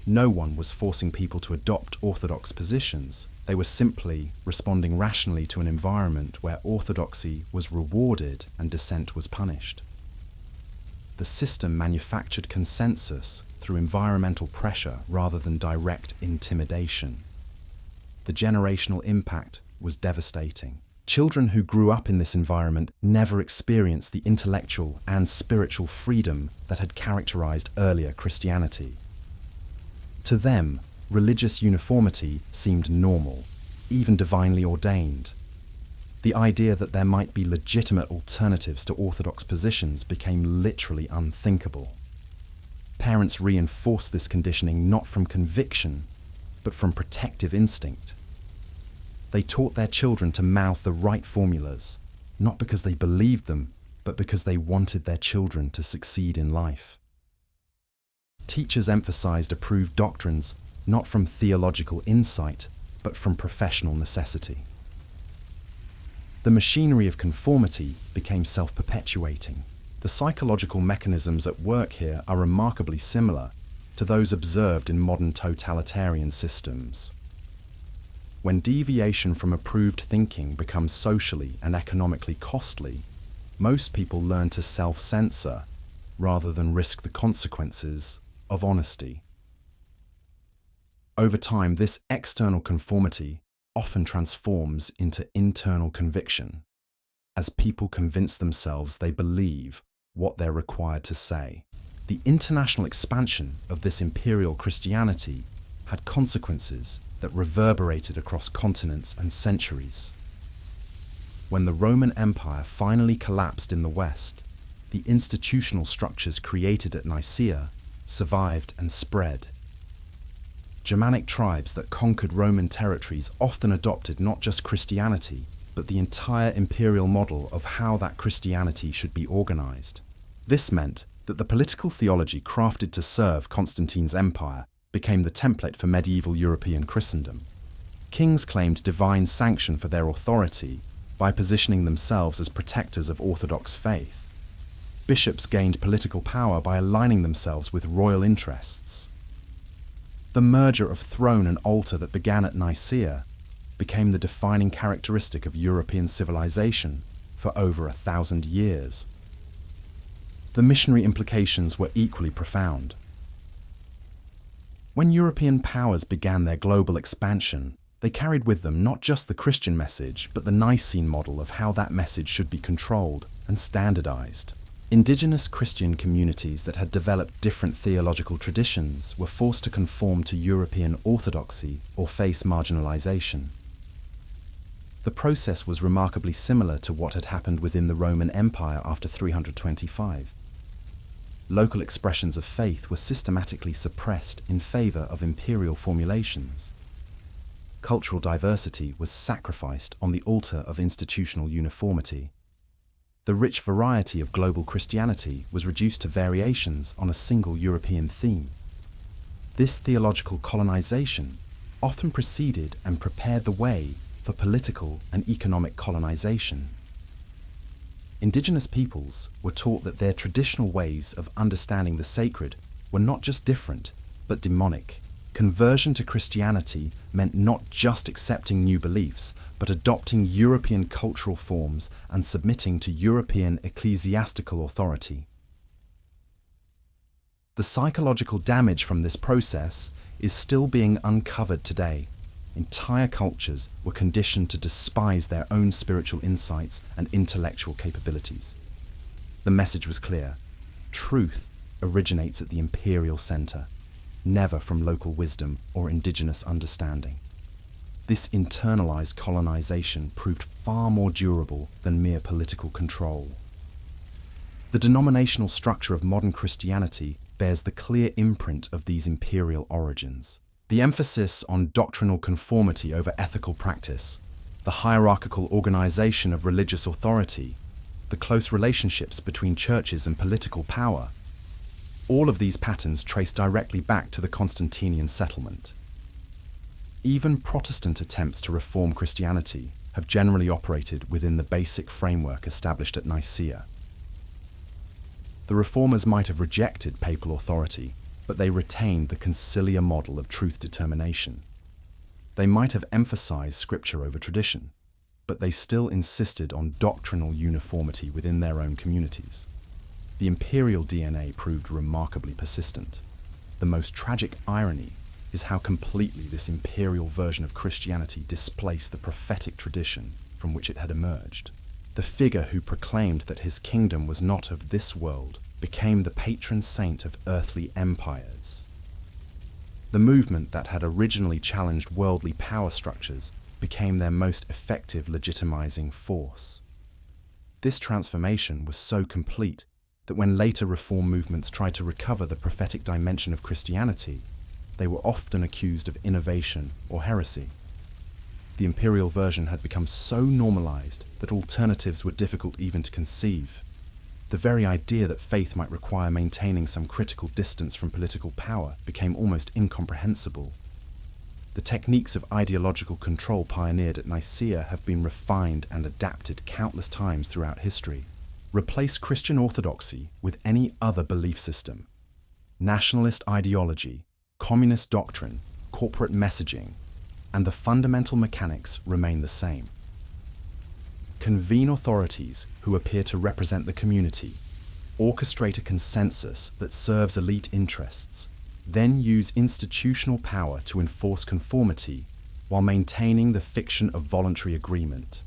Speaker 1: No one was forcing people to adopt orthodox positions. They were simply responding rationally to an environment where orthodoxy was rewarded and dissent was punished. The system manufactured consensus through environmental pressure rather than direct intimidation. The generational impact was devastating. Children who grew up in this environment never experienced the intellectual and spiritual freedom that had characterized earlier Christianity. To them, religious uniformity seemed normal, even divinely ordained. The idea that there might be legitimate alternatives to orthodox positions became literally unthinkable. Parents reinforced this conditioning not from conviction, but from protective instinct. They taught their children to mouth the right formulas, not because they believed them, but because they wanted their children to succeed in life. Teachers emphasized approved doctrines not from theological insight, but from professional necessity. The machinery of conformity became self-perpetuating. The psychological mechanisms at work here are remarkably similar to those observed in modern totalitarian systems. When deviation from approved thinking becomes socially and economically costly, most people learn to self-censor rather than risk the consequences of honesty. Over time, this external conformity often transforms into internal conviction, as people convince themselves they believe what they're required to say. The international expansion of this imperial Christianity had consequences that reverberated across continents and centuries. When the Roman Empire finally collapsed in the West, the institutional structures created at Nicaea survived and spread. Germanic tribes that conquered Roman territories often adopted not just Christianity, but the entire imperial model of how that Christianity should be organized. This meant that the political theology crafted to serve Constantine's empire became the template for medieval European Christendom. Kings claimed divine sanction for their authority by positioning themselves as protectors of Orthodox faith. Bishops gained political power by aligning themselves with royal interests. The merger of throne and altar that began at Nicaea became the defining characteristic of European civilization for over 1,000 years. The missionary implications were equally profound. When European powers began their global expansion, they carried with them not just the Christian message, but the Nicene model of how that message should be controlled and standardized. Indigenous Christian communities that had developed different theological traditions were forced to conform to European orthodoxy or face marginalization. The process was remarkably similar to what had happened within the Roman Empire after 325. Local expressions of faith were systematically suppressed in favor of imperial formulations. Cultural diversity was sacrificed on the altar of institutional uniformity. The rich variety of global Christianity was reduced to variations on a single European theme. This theological colonization often preceded and prepared the way for political and economic colonization. Indigenous peoples were taught that their traditional ways of understanding the sacred were not just different, but demonic. Conversion to Christianity meant not just accepting new beliefs, but adopting European cultural forms and submitting to European ecclesiastical authority. The psychological damage from this process is still being uncovered today. Entire cultures were conditioned to despise their own spiritual insights and intellectual capabilities. The message was clear: truth originates at the imperial center, never from local wisdom or indigenous understanding. This internalized colonization proved far more durable than mere political control. The denominational structure of modern Christianity bears the clear imprint of these imperial origins. The emphasis on doctrinal conformity over ethical practice, the hierarchical organization of religious authority, the close relationships between churches and political power, all of these patterns trace directly back to the Constantinian settlement. Even Protestant attempts to reform Christianity have generally operated within the basic framework established at Nicaea. The reformers might have rejected papal authority, but they retained the conciliar model of truth determination. They might have emphasized scripture over tradition, but they still insisted on doctrinal uniformity within their own communities. The imperial DNA proved remarkably persistent. The most tragic irony is how completely this imperial version of Christianity displaced the prophetic tradition from which it had emerged. The figure who proclaimed that his kingdom was not of this world became the patron saint of earthly empires. The movement that had originally challenged worldly power structures became their most effective legitimizing force. This transformation was so complete that when later reform movements tried to recover the prophetic dimension of Christianity, they were often accused of innovation or heresy. The imperial version had become so normalized that alternatives were difficult even to conceive. The very idea that faith might require maintaining some critical distance from political power became almost incomprehensible. The techniques of ideological control pioneered at Nicaea have been refined and adapted countless times throughout history. Replace Christian orthodoxy with any other belief system. Nationalist ideology, communist doctrine, corporate messaging, and the fundamental mechanics remain the same. Convene authorities who appear to represent the community. orchestrate a consensus that serves elite interests, then use institutional power to enforce conformity while maintaining the fiction of voluntary agreement.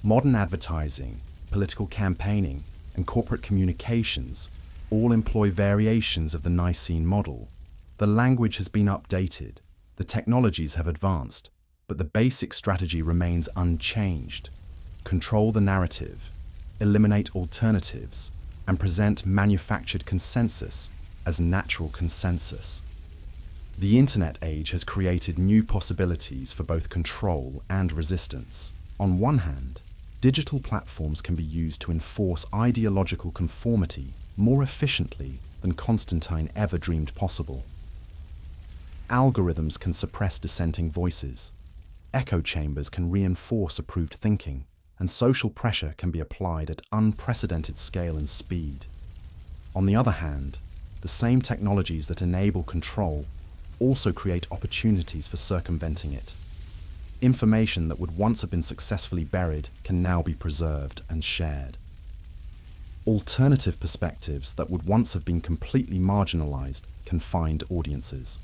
Speaker 1: Modern advertising, political campaigning, and corporate communications all employ variations of the Nicene model. The language has been updated, the technologies have advanced, but the basic strategy remains unchanged. Control the narrative, eliminate alternatives, and present manufactured consensus as natural consensus. The internet age has created new possibilities for both control and resistance. On one hand, digital platforms can be used to enforce ideological conformity more efficiently than Constantine ever dreamed possible. Algorithms can suppress dissenting voices, echo chambers can reinforce approved thinking, and social pressure can be applied at unprecedented scale and speed. On the other hand, the same technologies that enable control also create opportunities for circumventing it. Information that would once have been successfully buried can now be preserved and shared. Alternative perspectives that would once have been completely marginalized can find audiences.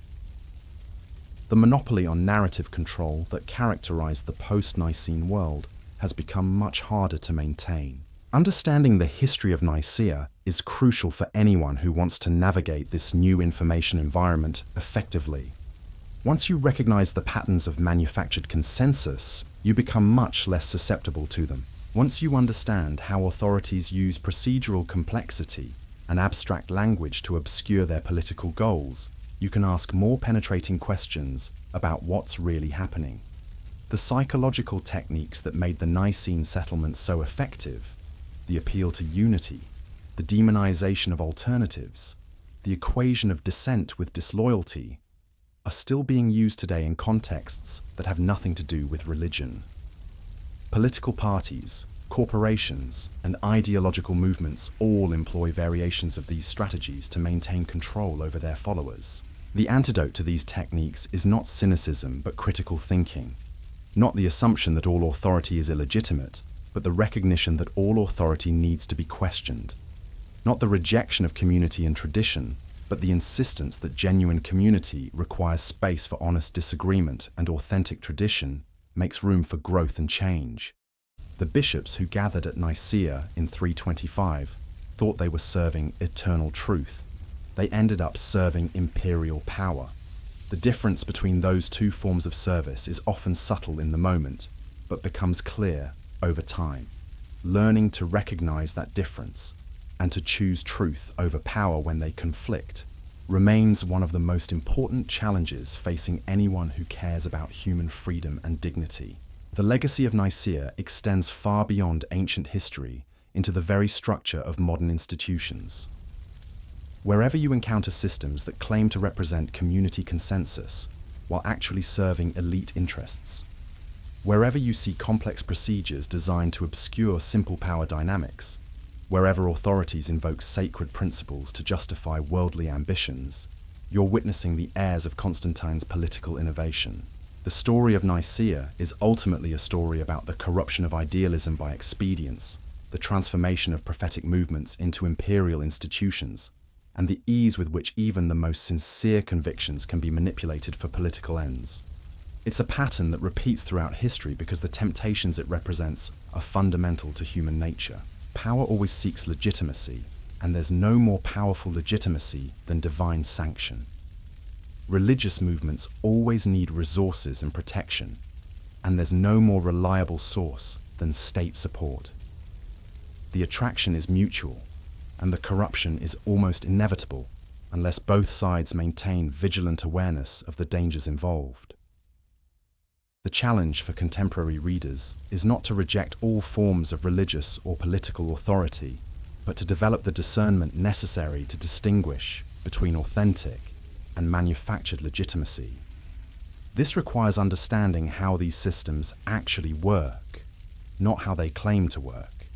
Speaker 1: The monopoly on narrative control that characterized the post-Nicene world has become much harder to maintain. Understanding the history of Nicaea is crucial for anyone who wants to navigate this new information environment effectively. Once you recognize the patterns of manufactured consensus, you become much less susceptible to them. Once you understand how authorities use procedural complexity and abstract language to obscure their political goals, you can ask more penetrating questions about what's really happening. The psychological techniques that made the Nicene settlement so effective, the appeal to unity, the demonization of alternatives, the equation of dissent with disloyalty, are still being used today in contexts that have nothing to do with religion. Political parties, corporations, and ideological movements all employ variations of these strategies to maintain control over their followers. The antidote to these techniques is not cynicism but critical thinking, not the assumption that all authority is illegitimate, but the recognition that all authority needs to be questioned, not the rejection of community and tradition, but the insistence that genuine community requires space for honest disagreement and authentic tradition makes room for growth and change. The bishops who gathered at Nicaea in 325 thought they were serving eternal truth. They ended up serving imperial power. The difference between those two forms of service is often subtle in the moment, but becomes clear over time. Learning to recognize that difference and to choose truth over power when they conflict remains one of the most important challenges facing anyone who cares about human freedom and dignity. The legacy of Nicaea extends far beyond ancient history into the very structure of modern institutions. Wherever you encounter systems that claim to represent community consensus while actually serving elite interests, wherever you see complex procedures designed to obscure simple power dynamics, wherever authorities invoke sacred principles to justify worldly ambitions, you're witnessing the heirs of Constantine's political innovation. The story of Nicaea is ultimately a story about the corruption of idealism by expedience, the transformation of prophetic movements into imperial institutions, and the ease with which even the most sincere convictions can be manipulated for political ends. It's a pattern that repeats throughout history because the temptations it represents are fundamental to human nature. Power always seeks legitimacy, and there's no more powerful legitimacy than divine sanction. Religious movements always need resources and protection, and there's no more reliable source than state support. The attraction is mutual, and the corruption is almost inevitable unless both sides maintain vigilant awareness of the dangers involved. The challenge for contemporary readers is not to reject all forms of religious or political authority, but to develop the discernment necessary to distinguish between authentic and manufactured legitimacy. This requires understanding how these systems actually work, not how they claim to work.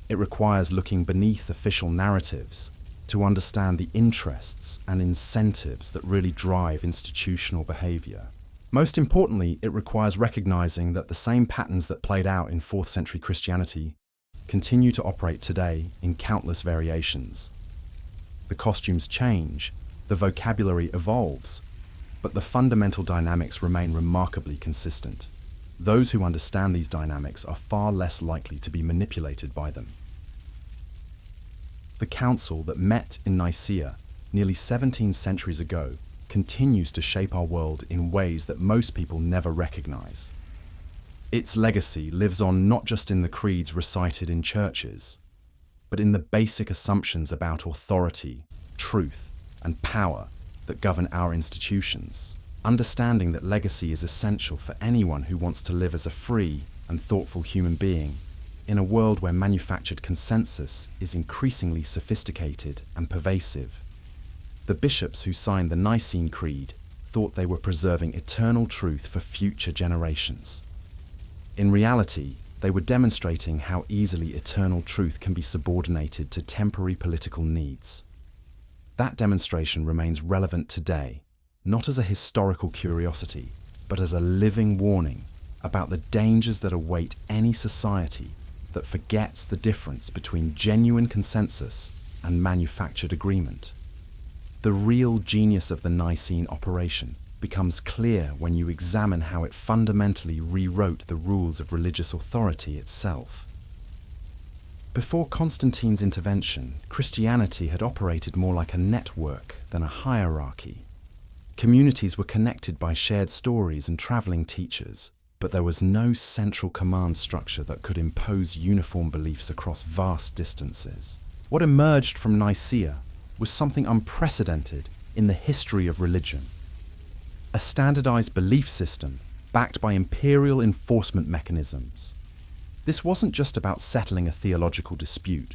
Speaker 1: It requires looking beneath official narratives to understand the interests and incentives that really drive institutional behavior. Most importantly, it requires recognizing that the same patterns that played out in 4th century Christianity continue to operate today in countless variations. The costumes change, the vocabulary evolves, but the fundamental dynamics remain remarkably consistent. Those who understand these dynamics are far less likely to be manipulated by them. The council that met in Nicaea nearly 17 centuries ago continues to shape our world in ways that most people never recognize. Its legacy lives on not just in the creeds recited in churches, but in the basic assumptions about authority, truth, and power that govern our institutions. Understanding that legacy is essential for anyone who wants to live as a free and thoughtful human being in a world where manufactured consensus is increasingly sophisticated and pervasive. The bishops who signed the Nicene Creed thought they were preserving eternal truth for future generations. In reality, they were demonstrating how easily eternal truth can be subordinated to temporary political needs. That demonstration remains relevant today, not as a historical curiosity, but as a living warning about the dangers that await any society that forgets the difference between genuine consensus and manufactured agreement. The real genius of the Nicene operation becomes clear when you examine how it fundamentally rewrote the rules of religious authority itself. Before Constantine's intervention, Christianity had operated more like a network than a hierarchy. Communities were connected by shared stories and traveling teachers, but there was no central command structure that could impose uniform beliefs across vast distances. What emerged from Nicaea was something unprecedented in the history of religion. A standardized belief system backed by imperial enforcement mechanisms. This wasn't just about settling a theological dispute.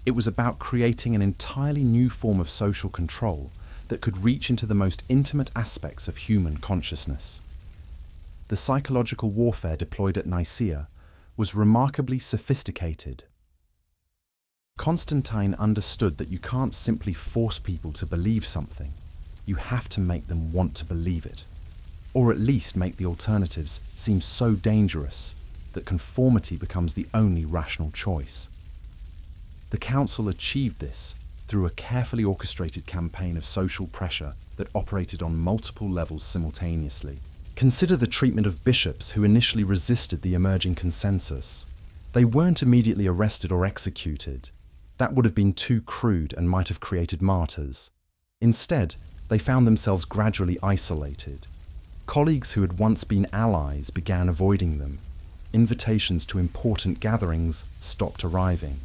Speaker 1: It was about creating an entirely new form of social control that could reach into the most intimate aspects of human consciousness. The psychological warfare deployed at Nicaea was remarkably sophisticated. Constantine understood that you can't simply force people to believe something. You have to make them want to believe it, or at least make the alternatives seem so dangerous that conformity becomes the only rational choice. The council achieved this through a carefully orchestrated campaign of social pressure that operated on multiple levels simultaneously. Consider the treatment of bishops who initially resisted the emerging consensus. They weren't immediately arrested or executed. That would have been too crude and might have created martyrs. Instead, they found themselves gradually isolated. Colleagues who had once been allies began avoiding them. Invitations to important gatherings stopped arriving.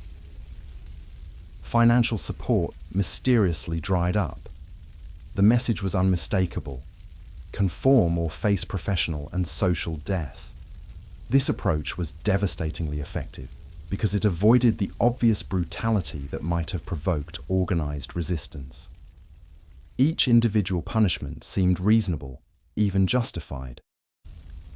Speaker 1: Financial support mysteriously dried up. The message was unmistakable: conform or face professional and social death. This approach was devastatingly effective because it avoided the obvious brutality that might have provoked organized resistance. Each individual punishment seemed reasonable, even justified.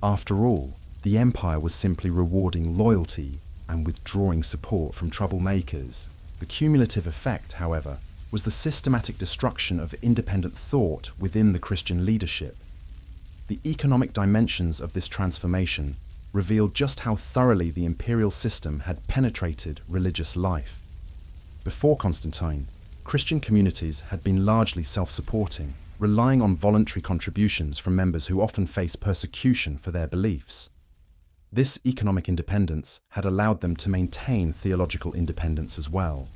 Speaker 1: After all, the empire was simply rewarding loyalty and withdrawing support from troublemakers. The cumulative effect, however, was the systematic destruction of independent thought within the Christian leadership. The economic dimensions of this transformation revealed just how thoroughly the imperial system had penetrated religious life. Before Constantine, Christian communities had been largely self-supporting, relying on voluntary contributions from members who often faced persecution for their beliefs. This economic independence had allowed them to maintain theological independence as well.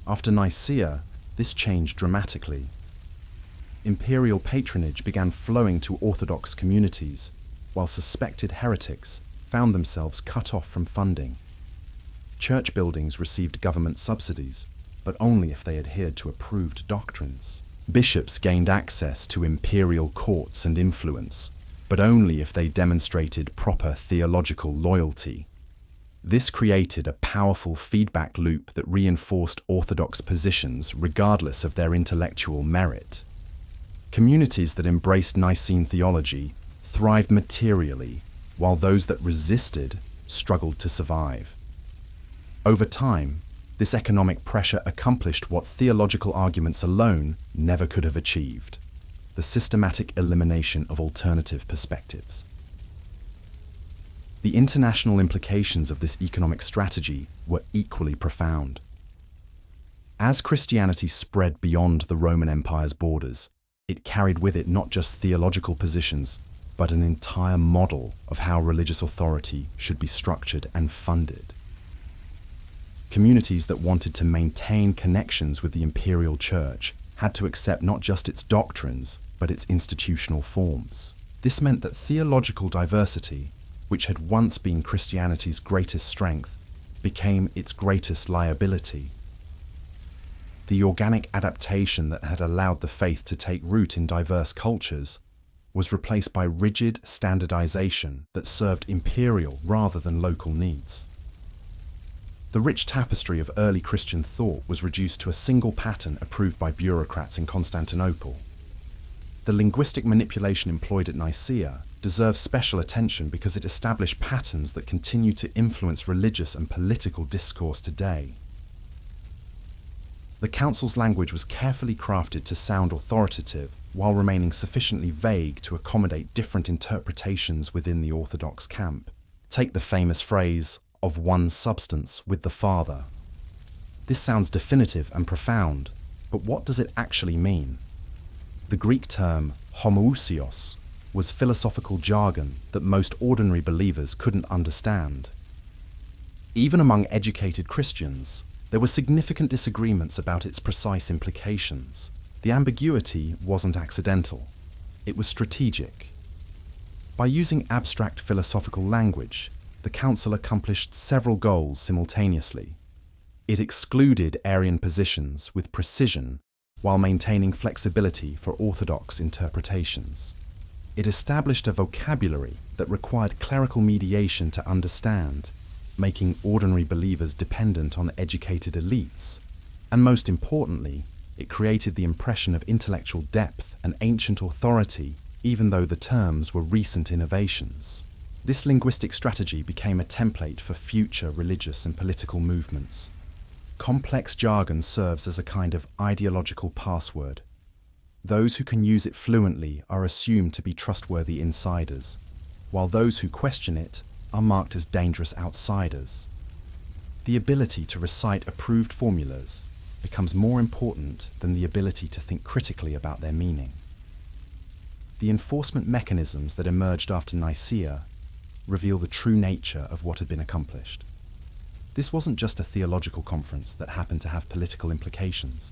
Speaker 1: After Nicaea, this changed dramatically. Imperial patronage began flowing to Orthodox communities, while suspected heretics found themselves cut off from funding. Church buildings received government subsidies, but only if they adhered to approved doctrines. Bishops gained access to imperial courts and influence, but only if they demonstrated proper theological loyalty. This created a powerful feedback loop that reinforced Orthodox positions regardless of their intellectual merit. Communities that embraced Nicene theology thrived materially, while those that resisted struggled to survive. Over time, this economic pressure accomplished what theological arguments alone never could have achieved: the systematic elimination of alternative perspectives. The international implications of this economic strategy were equally profound. As Christianity spread beyond the Roman Empire's borders, it carried with it not just theological positions, but an entire model of how religious authority should be structured and funded. Communities that wanted to maintain connections with the imperial church had to accept not just its doctrines, but its institutional forms. This meant that theological diversity, which had once been Christianity's greatest strength, became its greatest liability. The organic adaptation that had allowed the faith to take root in diverse cultures was replaced by rigid standardization that served imperial rather than local needs. The rich tapestry of early Christian thought was reduced to a single pattern approved by bureaucrats in Constantinople. The linguistic manipulation employed at Nicaea deserves special attention because it established patterns that continue to influence religious and political discourse today. The Council's language was carefully crafted to sound authoritative while remaining sufficiently vague to accommodate different interpretations within the Orthodox camp. Take the famous phrase, "of one substance with the Father." This sounds definitive and profound, but what does it actually mean? The Greek term homoousios was philosophical jargon that most ordinary believers couldn't understand. Even among educated Christians, there were significant disagreements about its precise implications. The ambiguity wasn't accidental, it was strategic. By using abstract philosophical language, the Council accomplished several goals simultaneously. It excluded Arian positions with precision while maintaining flexibility for orthodox interpretations. It established a vocabulary that required clerical mediation to understand, making ordinary believers dependent on educated elites. And most importantly, it created the impression of intellectual depth and ancient authority, even though the terms were recent innovations. This linguistic strategy became a template for future religious and political movements. Complex jargon serves as a kind of ideological password. Those who can use it fluently are assumed to be trustworthy insiders, while those who question it are marked as dangerous outsiders. The ability to recite approved formulas becomes more important than the ability to think critically about their meaning. The enforcement mechanisms that emerged after Nicaea reveal the true nature of what had been accomplished. This wasn't just a theological conference that happened to have political implications.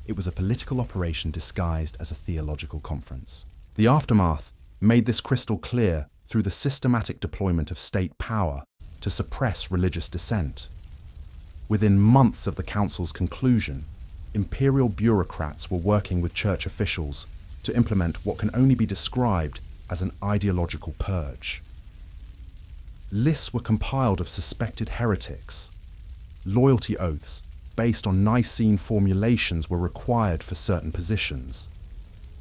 Speaker 1: It was a political operation disguised as a theological conference. The aftermath made this crystal clear through the systematic deployment of state power to suppress religious dissent. Within months of the Council's conclusion, imperial bureaucrats were working with church officials to implement what can only be described as an ideological purge. Lists were compiled of suspected heretics. Loyalty oaths based on Nicene formulations were required for certain positions.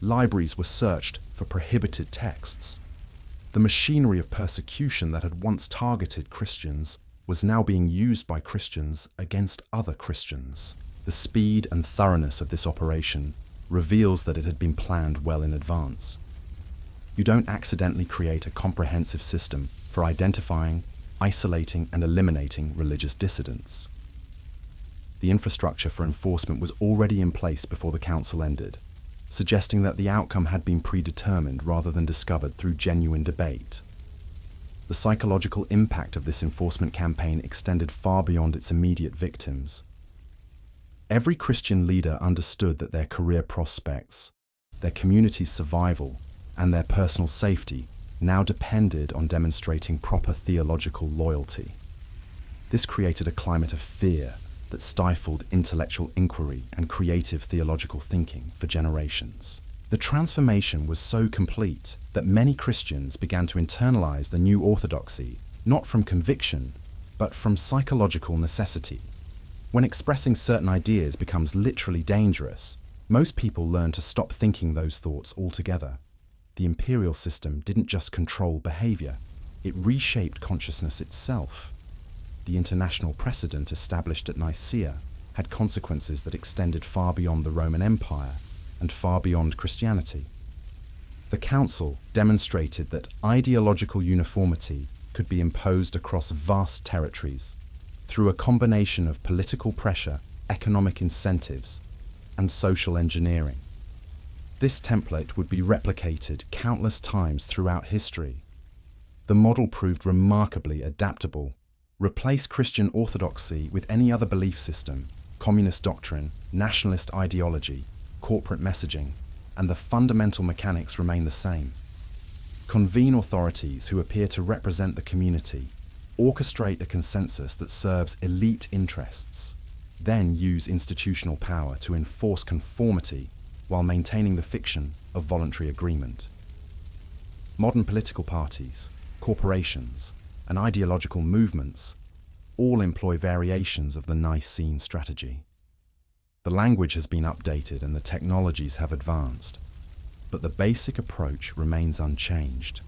Speaker 1: Libraries were searched for prohibited texts. The machinery of persecution that had once targeted Christians was now being used by Christians against other Christians. The speed and thoroughness of this operation reveals that it had been planned well in advance. You don't accidentally create a comprehensive system for identifying, isolating, and eliminating religious dissidents. The infrastructure for enforcement was already in place before the Council ended, suggesting that the outcome had been predetermined rather than discovered through genuine debate. The psychological impact of this enforcement campaign extended far beyond its immediate victims. Every Christian leader understood that their career prospects, their community's survival, and their personal safety now depended on demonstrating proper theological loyalty. This created a climate of fear that stifled intellectual inquiry and creative theological thinking for generations. The transformation was so complete that many Christians began to internalize the new orthodoxy, not from conviction, but from psychological necessity. When expressing certain ideas becomes literally dangerous, most people learn to stop thinking those thoughts altogether. The imperial system didn't just control behavior, it reshaped consciousness itself. The international precedent established at Nicaea had consequences that extended far beyond the Roman Empire and far beyond Christianity. The Council demonstrated that ideological uniformity could be imposed across vast territories through a combination of political pressure, economic incentives, and social engineering. This template would be replicated countless times throughout history. The model proved remarkably adaptable. Replace Christian orthodoxy with any other belief system, communist doctrine, nationalist ideology, corporate messaging, and the fundamental mechanics remain the same. Convene authorities who appear to represent the community, orchestrate a consensus that serves elite interests, then use institutional power to enforce conformity while maintaining the fiction of voluntary agreement. Modern political parties, corporations, and ideological movements all employ variations of the Nicene strategy. The language has been updated and the technologies have advanced, but the basic approach remains unchanged.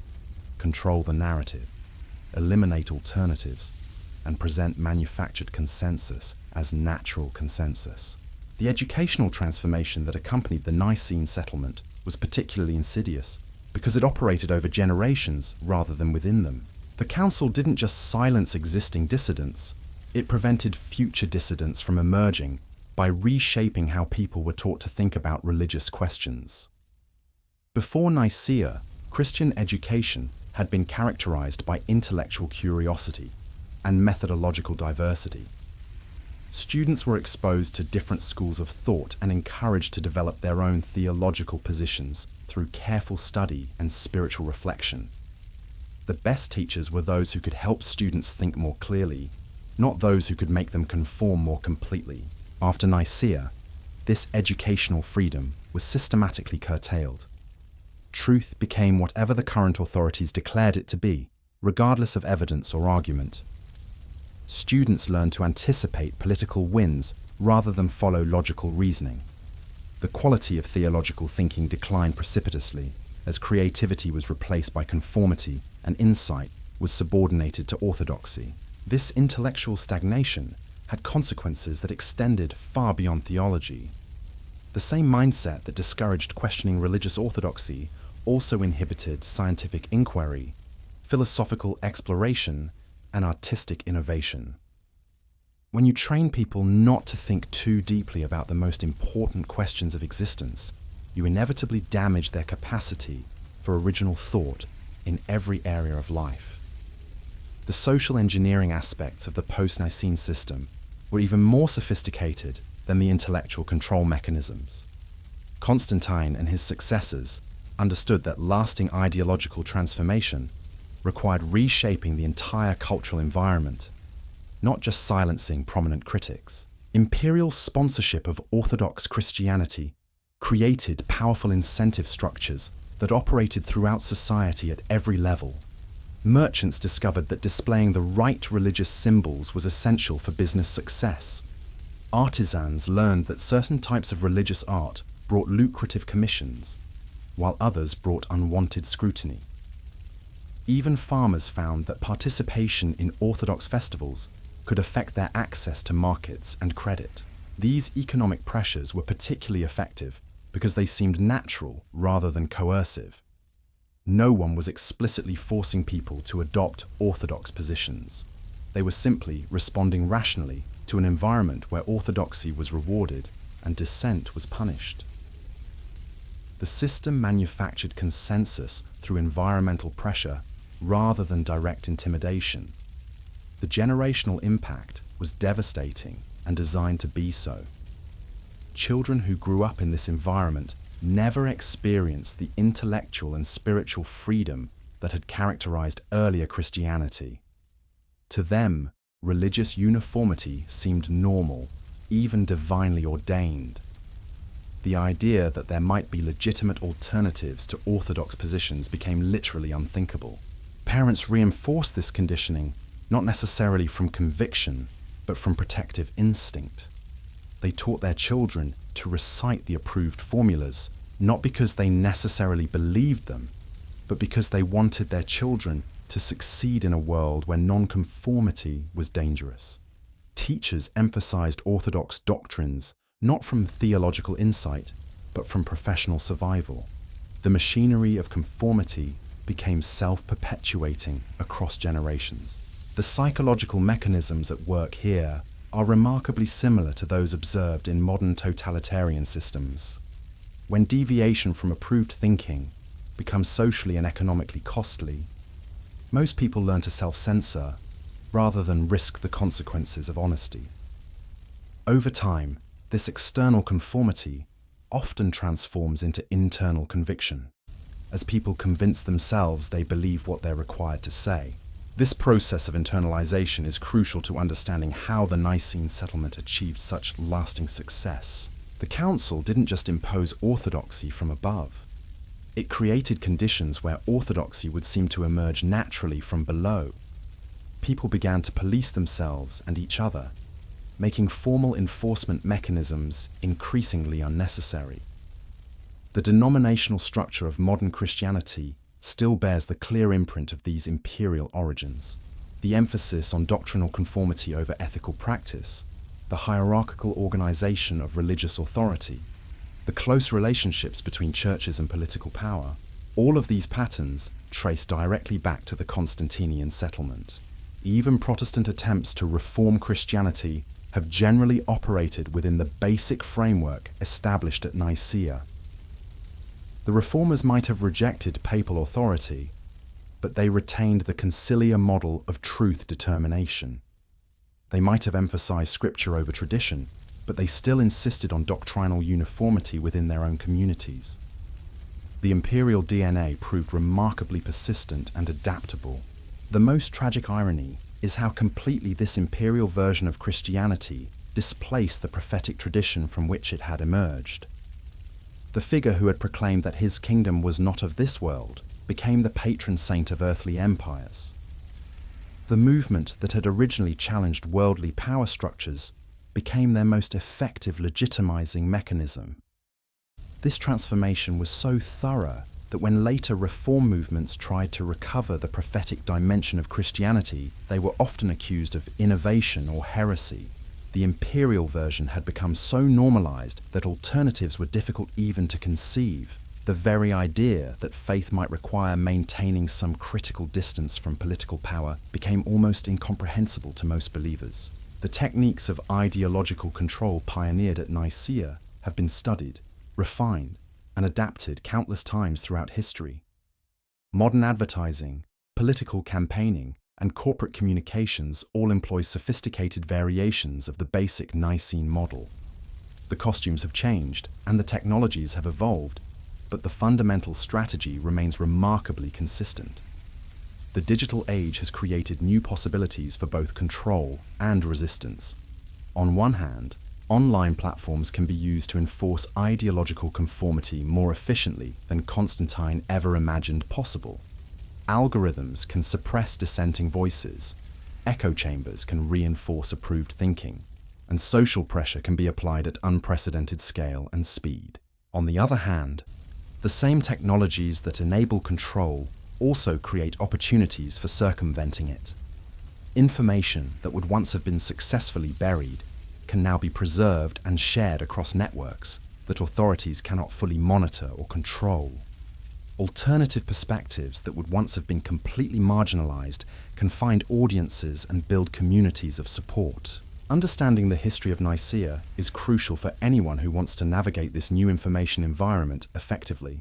Speaker 1: Control the narrative, eliminate alternatives, and present manufactured consensus as natural consensus. The educational transformation that accompanied the Nicene settlement was particularly insidious because it operated over generations rather than within them. The council didn't just silence existing dissidents, it prevented future dissidents from emerging by reshaping how people were taught to think about religious questions. Before Nicaea, Christian education had been characterized by intellectual curiosity and methodological diversity. Students were exposed to different schools of thought and encouraged to develop their own theological positions through careful study and spiritual reflection. The best teachers were those who could help students think more clearly, not those who could make them conform more completely. After Nicaea, this educational freedom was systematically curtailed. Truth became whatever the current authorities declared it to be, regardless of evidence or argument. Students learned to anticipate political wins rather than follow logical reasoning. The quality of theological thinking declined precipitously as creativity was replaced by conformity and insight was subordinated to orthodoxy. This intellectual stagnation had consequences that extended far beyond theology. The same mindset that discouraged questioning religious orthodoxy also inhibited scientific inquiry, philosophical exploration, and artistic innovation. When you train people not to think too deeply about the most important questions of existence, you inevitably damage their capacity for original thought in every area of life. The social engineering aspects of the post-Nicene system were even more sophisticated than the intellectual control mechanisms. Constantine and his successors understood that lasting ideological transformation required reshaping the entire cultural environment, not just silencing prominent critics. Imperial sponsorship of Orthodox Christianity created powerful incentive structures that operated throughout society at every level. Merchants discovered that displaying the right religious symbols was essential for business success. Artisans learned that certain types of religious art brought lucrative commissions, while others brought unwanted scrutiny. Even farmers found that participation in Orthodox festivals could affect their access to markets and credit. These economic pressures were particularly effective because they seemed natural rather than coercive. No one was explicitly forcing people to adopt orthodox positions. They were simply responding rationally to an environment where orthodoxy was rewarded and dissent was punished. The system manufactured consensus through environmental pressure rather than direct intimidation. The generational impact was devastating and designed to be so. Children who grew up in this environment never experienced the intellectual and spiritual freedom that had characterized earlier Christianity. To them, religious uniformity seemed normal, even divinely ordained. The idea that there might be legitimate alternatives to orthodox positions became literally unthinkable. Parents reinforced this conditioning not necessarily from conviction, but from protective instinct. They taught their children to recite the approved formulas, not because they necessarily believed them, but because they wanted their children to succeed in a world where nonconformity was dangerous. Teachers emphasized orthodox doctrines not from theological insight, but from professional survival. The machinery of conformity became self-perpetuating across generations. The psychological mechanisms at work here are remarkably similar to those observed in modern totalitarian systems. When deviation from approved thinking becomes socially and economically costly, most people learn to self-censor rather than risk the consequences of honesty. Over time, this external conformity often transforms into internal conviction, as people convince themselves they believe what they're required to say. This process of internalization is crucial to understanding how the Nicene settlement achieved such lasting success. The Council didn't just impose orthodoxy from above. It created conditions where orthodoxy would seem to emerge naturally from below. People began to police themselves and each other, making formal enforcement mechanisms increasingly unnecessary. The denominational structure of modern Christianity still bears the clear imprint of these imperial origins. The emphasis on doctrinal conformity over ethical practice, the hierarchical organization of religious authority, the close relationships between churches and political power, all of these patterns trace directly back to the Constantinian settlement. Even Protestant attempts to reform Christianity have generally operated within the basic framework established at Nicaea. The reformers might have rejected papal authority, but they retained the conciliar model of truth determination. They might have emphasized scripture over tradition, but they still insisted on doctrinal uniformity within their own communities. The imperial DNA proved remarkably persistent and adaptable. The most tragic irony is how completely this imperial version of Christianity displaced the prophetic tradition from which it had emerged. The figure who had proclaimed that his kingdom was not of this world became the patron saint of earthly empires. The movement that had originally challenged worldly power structures became their most effective legitimizing mechanism. This transformation was so thorough that when later reform movements tried to recover the prophetic dimension of Christianity, they were often accused of innovation or heresy. The imperial version had become so normalized that alternatives were difficult even to conceive. The very idea that faith might require maintaining some critical distance from political power became almost incomprehensible to most believers. The techniques of ideological control pioneered at Nicaea have been studied, refined, and adapted countless times throughout history. Modern advertising, political campaigning, and corporate communications all employ sophisticated variations of the basic Nicene model. The costumes have changed, and the technologies have evolved, but the fundamental strategy remains remarkably consistent. The digital age has created new possibilities for both control and resistance. On one hand, online platforms can be used to enforce ideological conformity more efficiently than Constantine ever imagined possible. Algorithms can suppress dissenting voices, echo chambers can reinforce approved thinking, and social pressure can be applied at unprecedented scale and speed. On the other hand, the same technologies that enable control also create opportunities for circumventing it. Information that would once have been successfully buried can now be preserved and shared across networks that authorities cannot fully monitor or control. Alternative perspectives that would once have been completely marginalized can find audiences and build communities of support. Understanding the history of Nicaea is crucial for anyone who wants to navigate this new information environment effectively.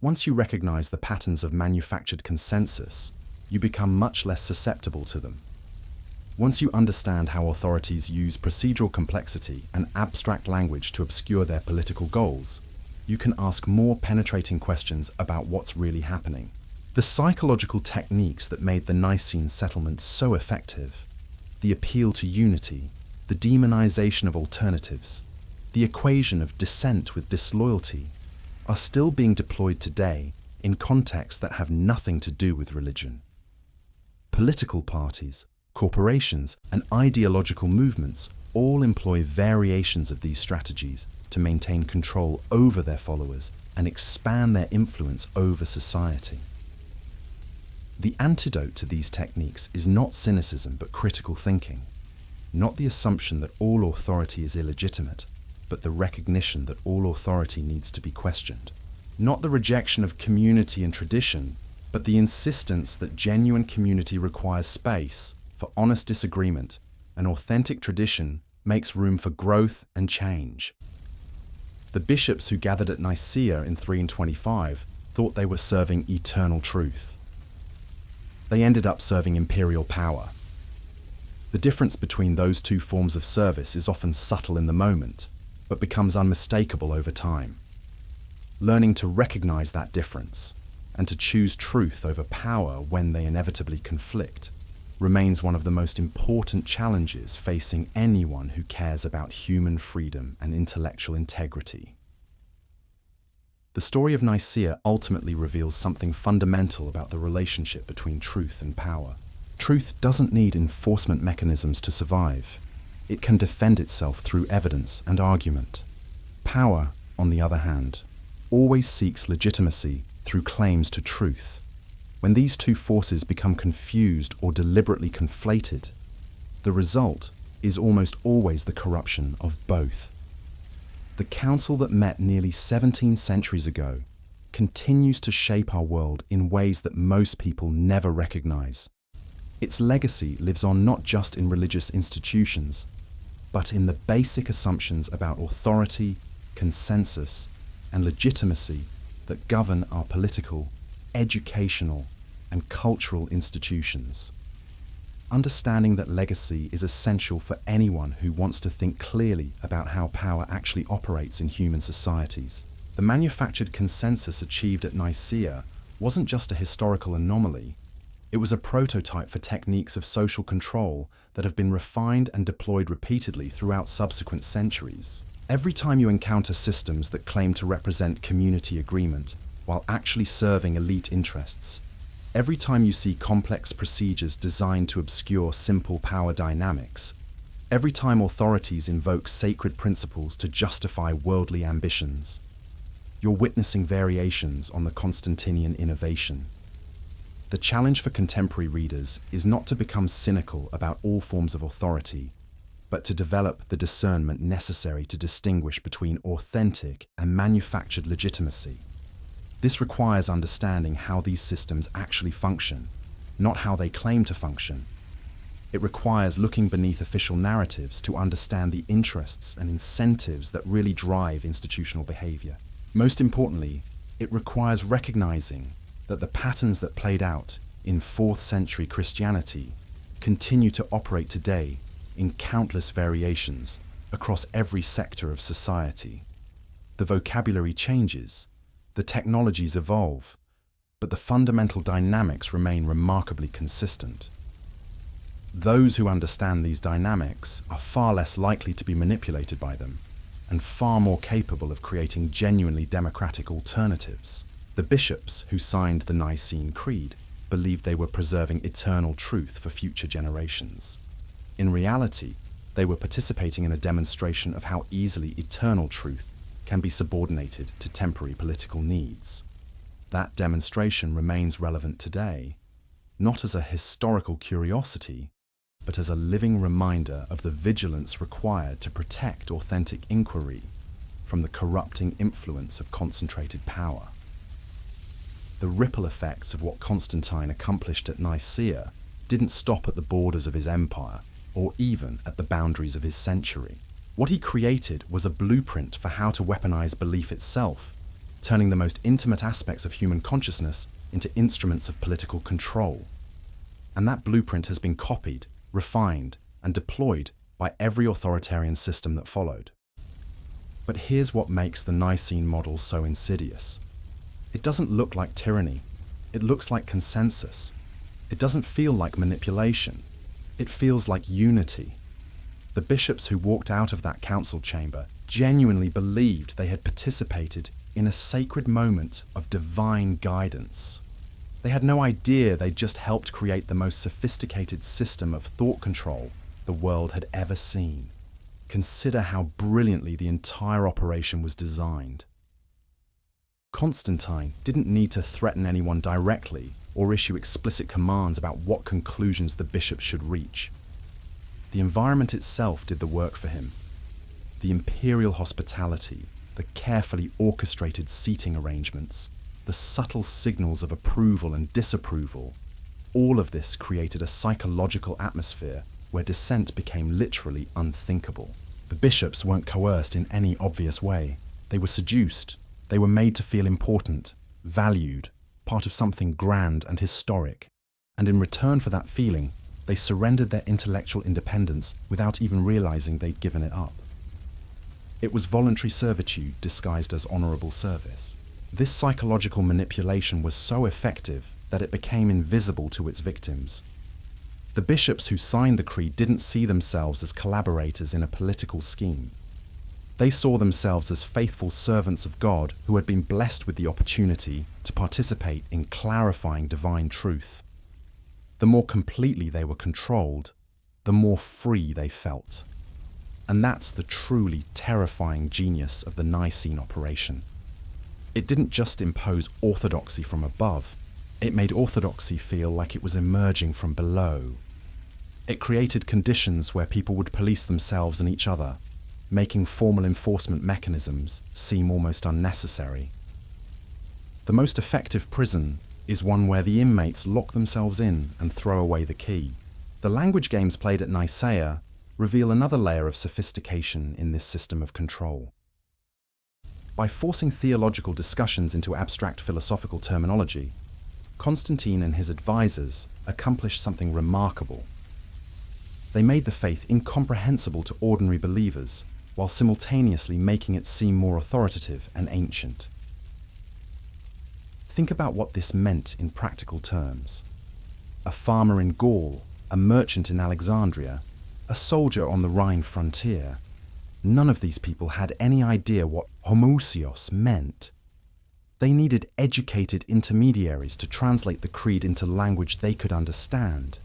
Speaker 1: Once you recognize the patterns of manufactured consensus, you become much less susceptible to them. Once you understand how authorities use procedural complexity and abstract language to obscure their political goals, you can ask more penetrating questions about what's really happening. The psychological techniques that made the Nicene settlement so effective, the appeal to unity, the demonization of alternatives, the equation of dissent with disloyalty, are still being deployed today in contexts that have nothing to do with religion. Political parties, corporations, and ideological movements all employ variations of these strategies to maintain control over their followers and expand their influence over society. The antidote to these techniques is not cynicism but critical thinking, not the assumption that all authority is illegitimate, but the recognition that all authority needs to be questioned. Not the rejection of community and tradition, but the insistence that genuine community requires space for honest disagreement, and authentic tradition makes room for growth and change. The bishops who gathered at Nicaea in 325 thought they were serving eternal truth. They ended up serving imperial power. The difference between those two forms of service is often subtle in the moment, but becomes unmistakable over time. Learning to recognize that difference and to choose truth over power when they inevitably conflict remains one of the most important challenges facing anyone who cares about human freedom and intellectual integrity. The story of Nicaea ultimately reveals something fundamental about the relationship between truth and power. Truth doesn't need enforcement mechanisms to survive. It can defend itself through evidence and argument. Power, on the other hand, always seeks legitimacy through claims to truth. When these two forces become confused or deliberately conflated, the result is almost always the corruption of both. The council that met nearly 17 centuries ago continues to shape our world in ways that most people never recognize. Its legacy lives on not just in religious institutions, but in the basic assumptions about authority, consensus, and legitimacy that govern our political, educational, and cultural institutions. Understanding that legacy is essential for anyone who wants to think clearly about how power actually operates in human societies. The manufactured consensus achieved at Nicaea wasn't just a historical anomaly. It was a prototype for techniques of social control that have been refined and deployed repeatedly throughout subsequent centuries. Every time you encounter systems that claim to represent community agreement while actually serving elite interests, every time you see complex procedures designed to obscure simple power dynamics, every time authorities invoke sacred principles to justify worldly ambitions, you're witnessing variations on the Constantinian innovation. The challenge for contemporary readers is not to become cynical about all forms of authority, but to develop the discernment necessary to distinguish between authentic and manufactured legitimacy. This requires understanding how these systems actually function, not how they claim to function. It requires looking beneath official narratives to understand the interests and incentives that really drive institutional behavior. Most importantly, it requires recognizing that the patterns that played out in 4th century Christianity continue to operate today in countless variations across every sector of society. The vocabulary changes, the technologies evolve, but the fundamental dynamics remain remarkably consistent. Those who understand these dynamics are far less likely to be manipulated by them and far more capable of creating genuinely democratic alternatives. The bishops who signed the Nicene Creed believed they were preserving eternal truth for future generations. In reality, they were participating in a demonstration of how easily eternal truth can be subordinated to temporary political needs. That demonstration remains relevant today, not as a historical curiosity, but as a living reminder of the vigilance required to protect authentic inquiry from the corrupting influence of concentrated power. The ripple effects of what Constantine accomplished at Nicaea didn't stop at the borders of his empire, or even at the boundaries of his century. What he created was a blueprint for how to weaponize belief itself, turning the most intimate aspects of human consciousness into instruments of political control. And that blueprint has been copied, refined, and deployed by every authoritarian system that followed. But here's what makes the Nicene model so insidious. It doesn't look like tyranny. It looks like consensus. It doesn't feel like manipulation. It feels like unity. The bishops who walked out of that council chamber genuinely believed they had participated in a sacred moment of divine guidance. They had no idea they'd just helped create the most sophisticated system of thought control the world had ever seen. Consider how brilliantly the entire operation was designed. Constantine didn't need to threaten anyone directly or issue explicit commands about what conclusions the bishops should reach. The environment itself did the work for him. The imperial hospitality, the carefully orchestrated seating arrangements, the subtle signals of approval and disapproval, all of this created a psychological atmosphere where dissent became literally unthinkable. The bishops weren't coerced in any obvious way. They were seduced. They were made to feel important, valued, part of something grand and historic. And in return for that feeling, they surrendered their intellectual independence without even realizing they'd given it up. It was voluntary servitude disguised as honorable service. This psychological manipulation was so effective that it became invisible to its victims. The bishops who signed the creed didn't see themselves as collaborators in a political scheme. They saw themselves as faithful servants of God who had been blessed with the opportunity to participate in clarifying divine truth. The more completely they were controlled, the more free they felt. And that's the truly terrifying genius of the Nicene operation. It didn't just impose orthodoxy from above, it made orthodoxy feel like it was emerging from below. It created conditions where people would police themselves and each other, making formal enforcement mechanisms seem almost unnecessary. The most effective prison is one where the inmates lock themselves in and throw away the key. The language games played at Nicaea reveal another layer of sophistication in this system of control. By forcing theological discussions into abstract philosophical terminology, Constantine and his advisors accomplished something remarkable. They made the faith incomprehensible to ordinary believers, while simultaneously making it seem more authoritative and ancient. Think about what this meant in practical terms. A farmer in Gaul, a merchant in Alexandria, a soldier on the Rhine frontier. None of these people had any idea what homoousios meant. They needed educated intermediaries to translate the creed into language they could understand.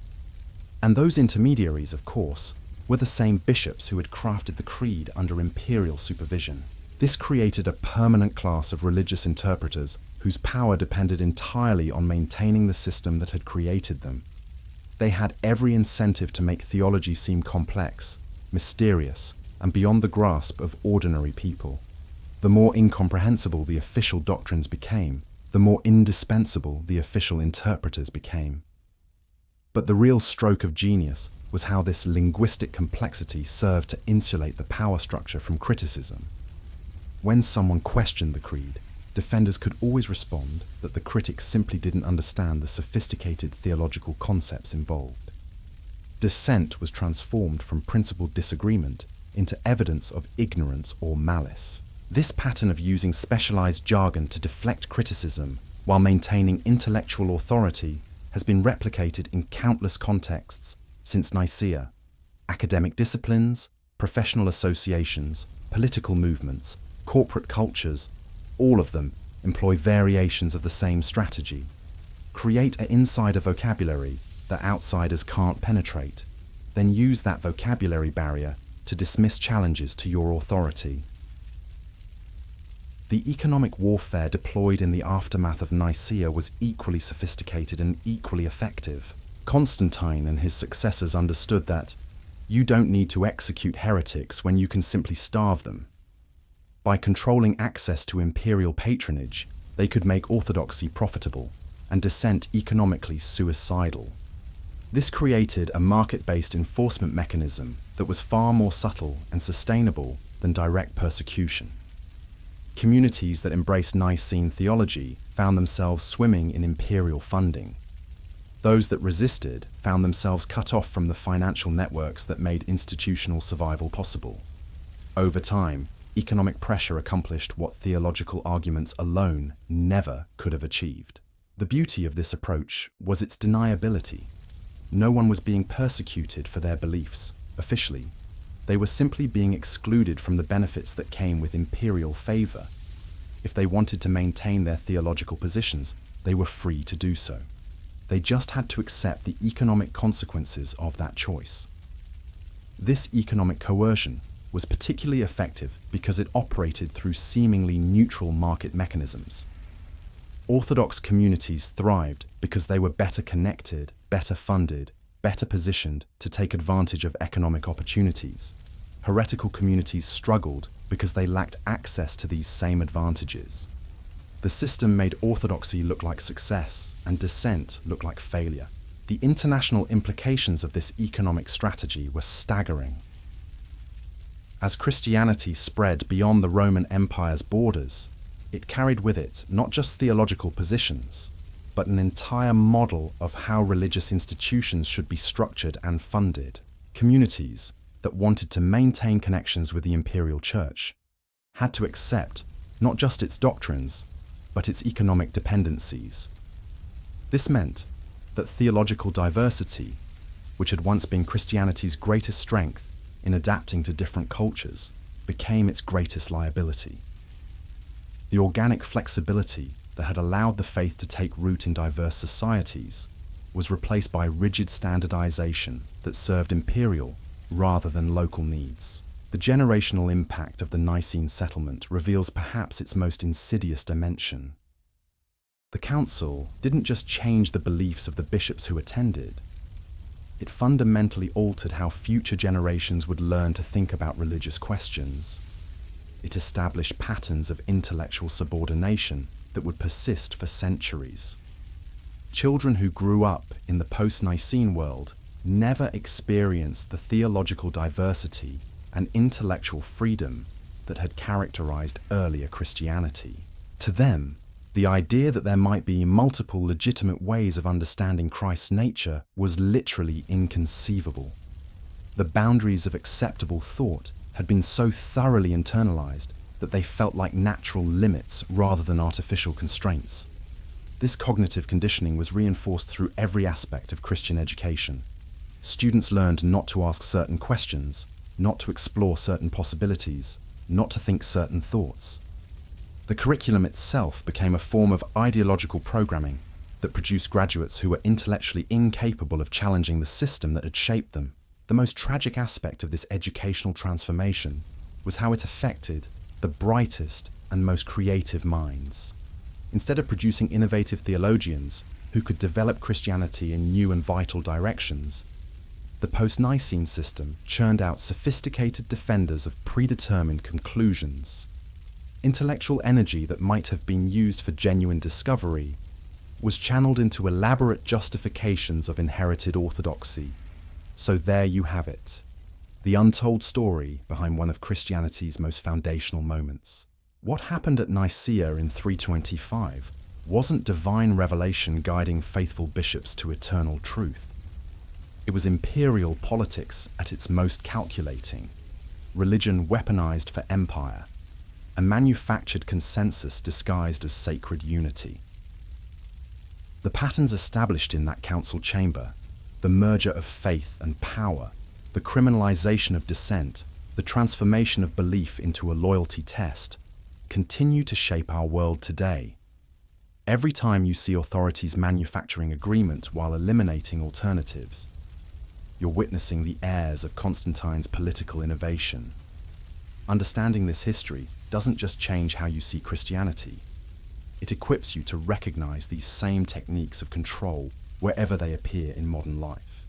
Speaker 1: And those intermediaries, of course, were the same bishops who had crafted the creed under imperial supervision. This created a permanent class of religious interpreters whose power depended entirely on maintaining the system that had created them. They had every incentive to make theology seem complex, mysterious, and beyond the grasp of ordinary people. The more incomprehensible the official doctrines became, the more indispensable the official interpreters became. But the real stroke of genius was how this linguistic complexity served to insulate the power structure from criticism. When someone questioned the creed, defenders could always respond that the critics simply didn't understand the sophisticated theological concepts involved. Dissent was transformed from principled disagreement into evidence of ignorance or malice. This pattern of using specialized jargon to deflect criticism while maintaining intellectual authority has been replicated in countless contexts since Nicaea. Academic disciplines, professional associations, political movements, corporate cultures, all of them employ variations of the same strategy. Create an insider vocabulary that outsiders can't penetrate, then use that vocabulary barrier to dismiss challenges to your authority. The economic warfare deployed in the aftermath of Nicaea was equally sophisticated and equally effective. Constantine and his successors understood that you don't need to execute heretics when you can simply starve them. By controlling access to imperial patronage, they could make orthodoxy profitable and dissent economically suicidal. This created a market-based enforcement mechanism that was far more subtle and sustainable than direct persecution. Communities that embraced Nicene theology found themselves swimming in imperial funding. Those that resisted found themselves cut off from the financial networks that made institutional survival possible. Over time, economic pressure accomplished what theological arguments alone never could have achieved. The beauty of this approach was its deniability. No one was being persecuted for their beliefs, officially. They were simply being excluded from the benefits that came with imperial favor. If they wanted to maintain their theological positions, they were free to do so. They just had to accept the economic consequences of that choice. This economic coercion was particularly effective because it operated through seemingly neutral market mechanisms. Orthodox communities thrived because they were better connected, better funded, better positioned to take advantage of economic opportunities. Heretical communities struggled because they lacked access to these same advantages. The system made orthodoxy look like success and dissent look like failure. The international implications of this economic strategy were staggering. As Christianity spread beyond the Roman Empire's borders, it carried with it not just theological positions, but an entire model of how religious institutions should be structured and funded. Communities that wanted to maintain connections with the imperial church had to accept not just its doctrines, but its economic dependencies. This meant that theological diversity, which had once been Christianity's greatest strength in adapting to different cultures, became its greatest liability. The organic flexibility that had allowed the faith to take root in diverse societies was replaced by rigid standardization that served imperial rather than local needs. The generational impact of the Nicene settlement reveals perhaps its most insidious dimension. The council didn't just change the beliefs of the bishops who attended, it fundamentally altered how future generations would learn to think about religious questions. It established patterns of intellectual subordination that would persist for centuries. Children who grew up in the post-Nicene world never experienced the theological diversity and intellectual freedom that had characterized earlier Christianity. To them, the idea that there might be multiple legitimate ways of understanding Christ's nature was literally inconceivable. The boundaries of acceptable thought had been so thoroughly internalized that they felt like natural limits rather than artificial constraints. This cognitive conditioning was reinforced through every aspect of Christian education. Students learned not to ask certain questions, not to explore certain possibilities, not to think certain thoughts. The curriculum itself became a form of ideological programming that produced graduates who were intellectually incapable of challenging the system that had shaped them. The most tragic aspect of this educational transformation was how it affected the brightest and most creative minds. Instead of producing innovative theologians who could develop Christianity in new and vital directions, the post-Nicene system churned out sophisticated defenders of predetermined conclusions. Intellectual energy that might have been used for genuine discovery was channeled into elaborate justifications of inherited orthodoxy. So there you have it, the untold story behind one of Christianity's most foundational moments. What happened at Nicaea in 325 wasn't divine revelation guiding faithful bishops to eternal truth. It was imperial politics at its most calculating, religion weaponized for empire, a manufactured consensus disguised as sacred unity. The patterns established in that council chamber, the merger of faith and power, the criminalization of dissent, the transformation of belief into a loyalty test, continue to shape our world today. Every time you see authorities manufacturing agreement while eliminating alternatives, you're witnessing the heirs of Constantine's political innovation. Understanding this history doesn't just change how you see Christianity, it equips you to recognize these same techniques of control wherever they appear in modern life.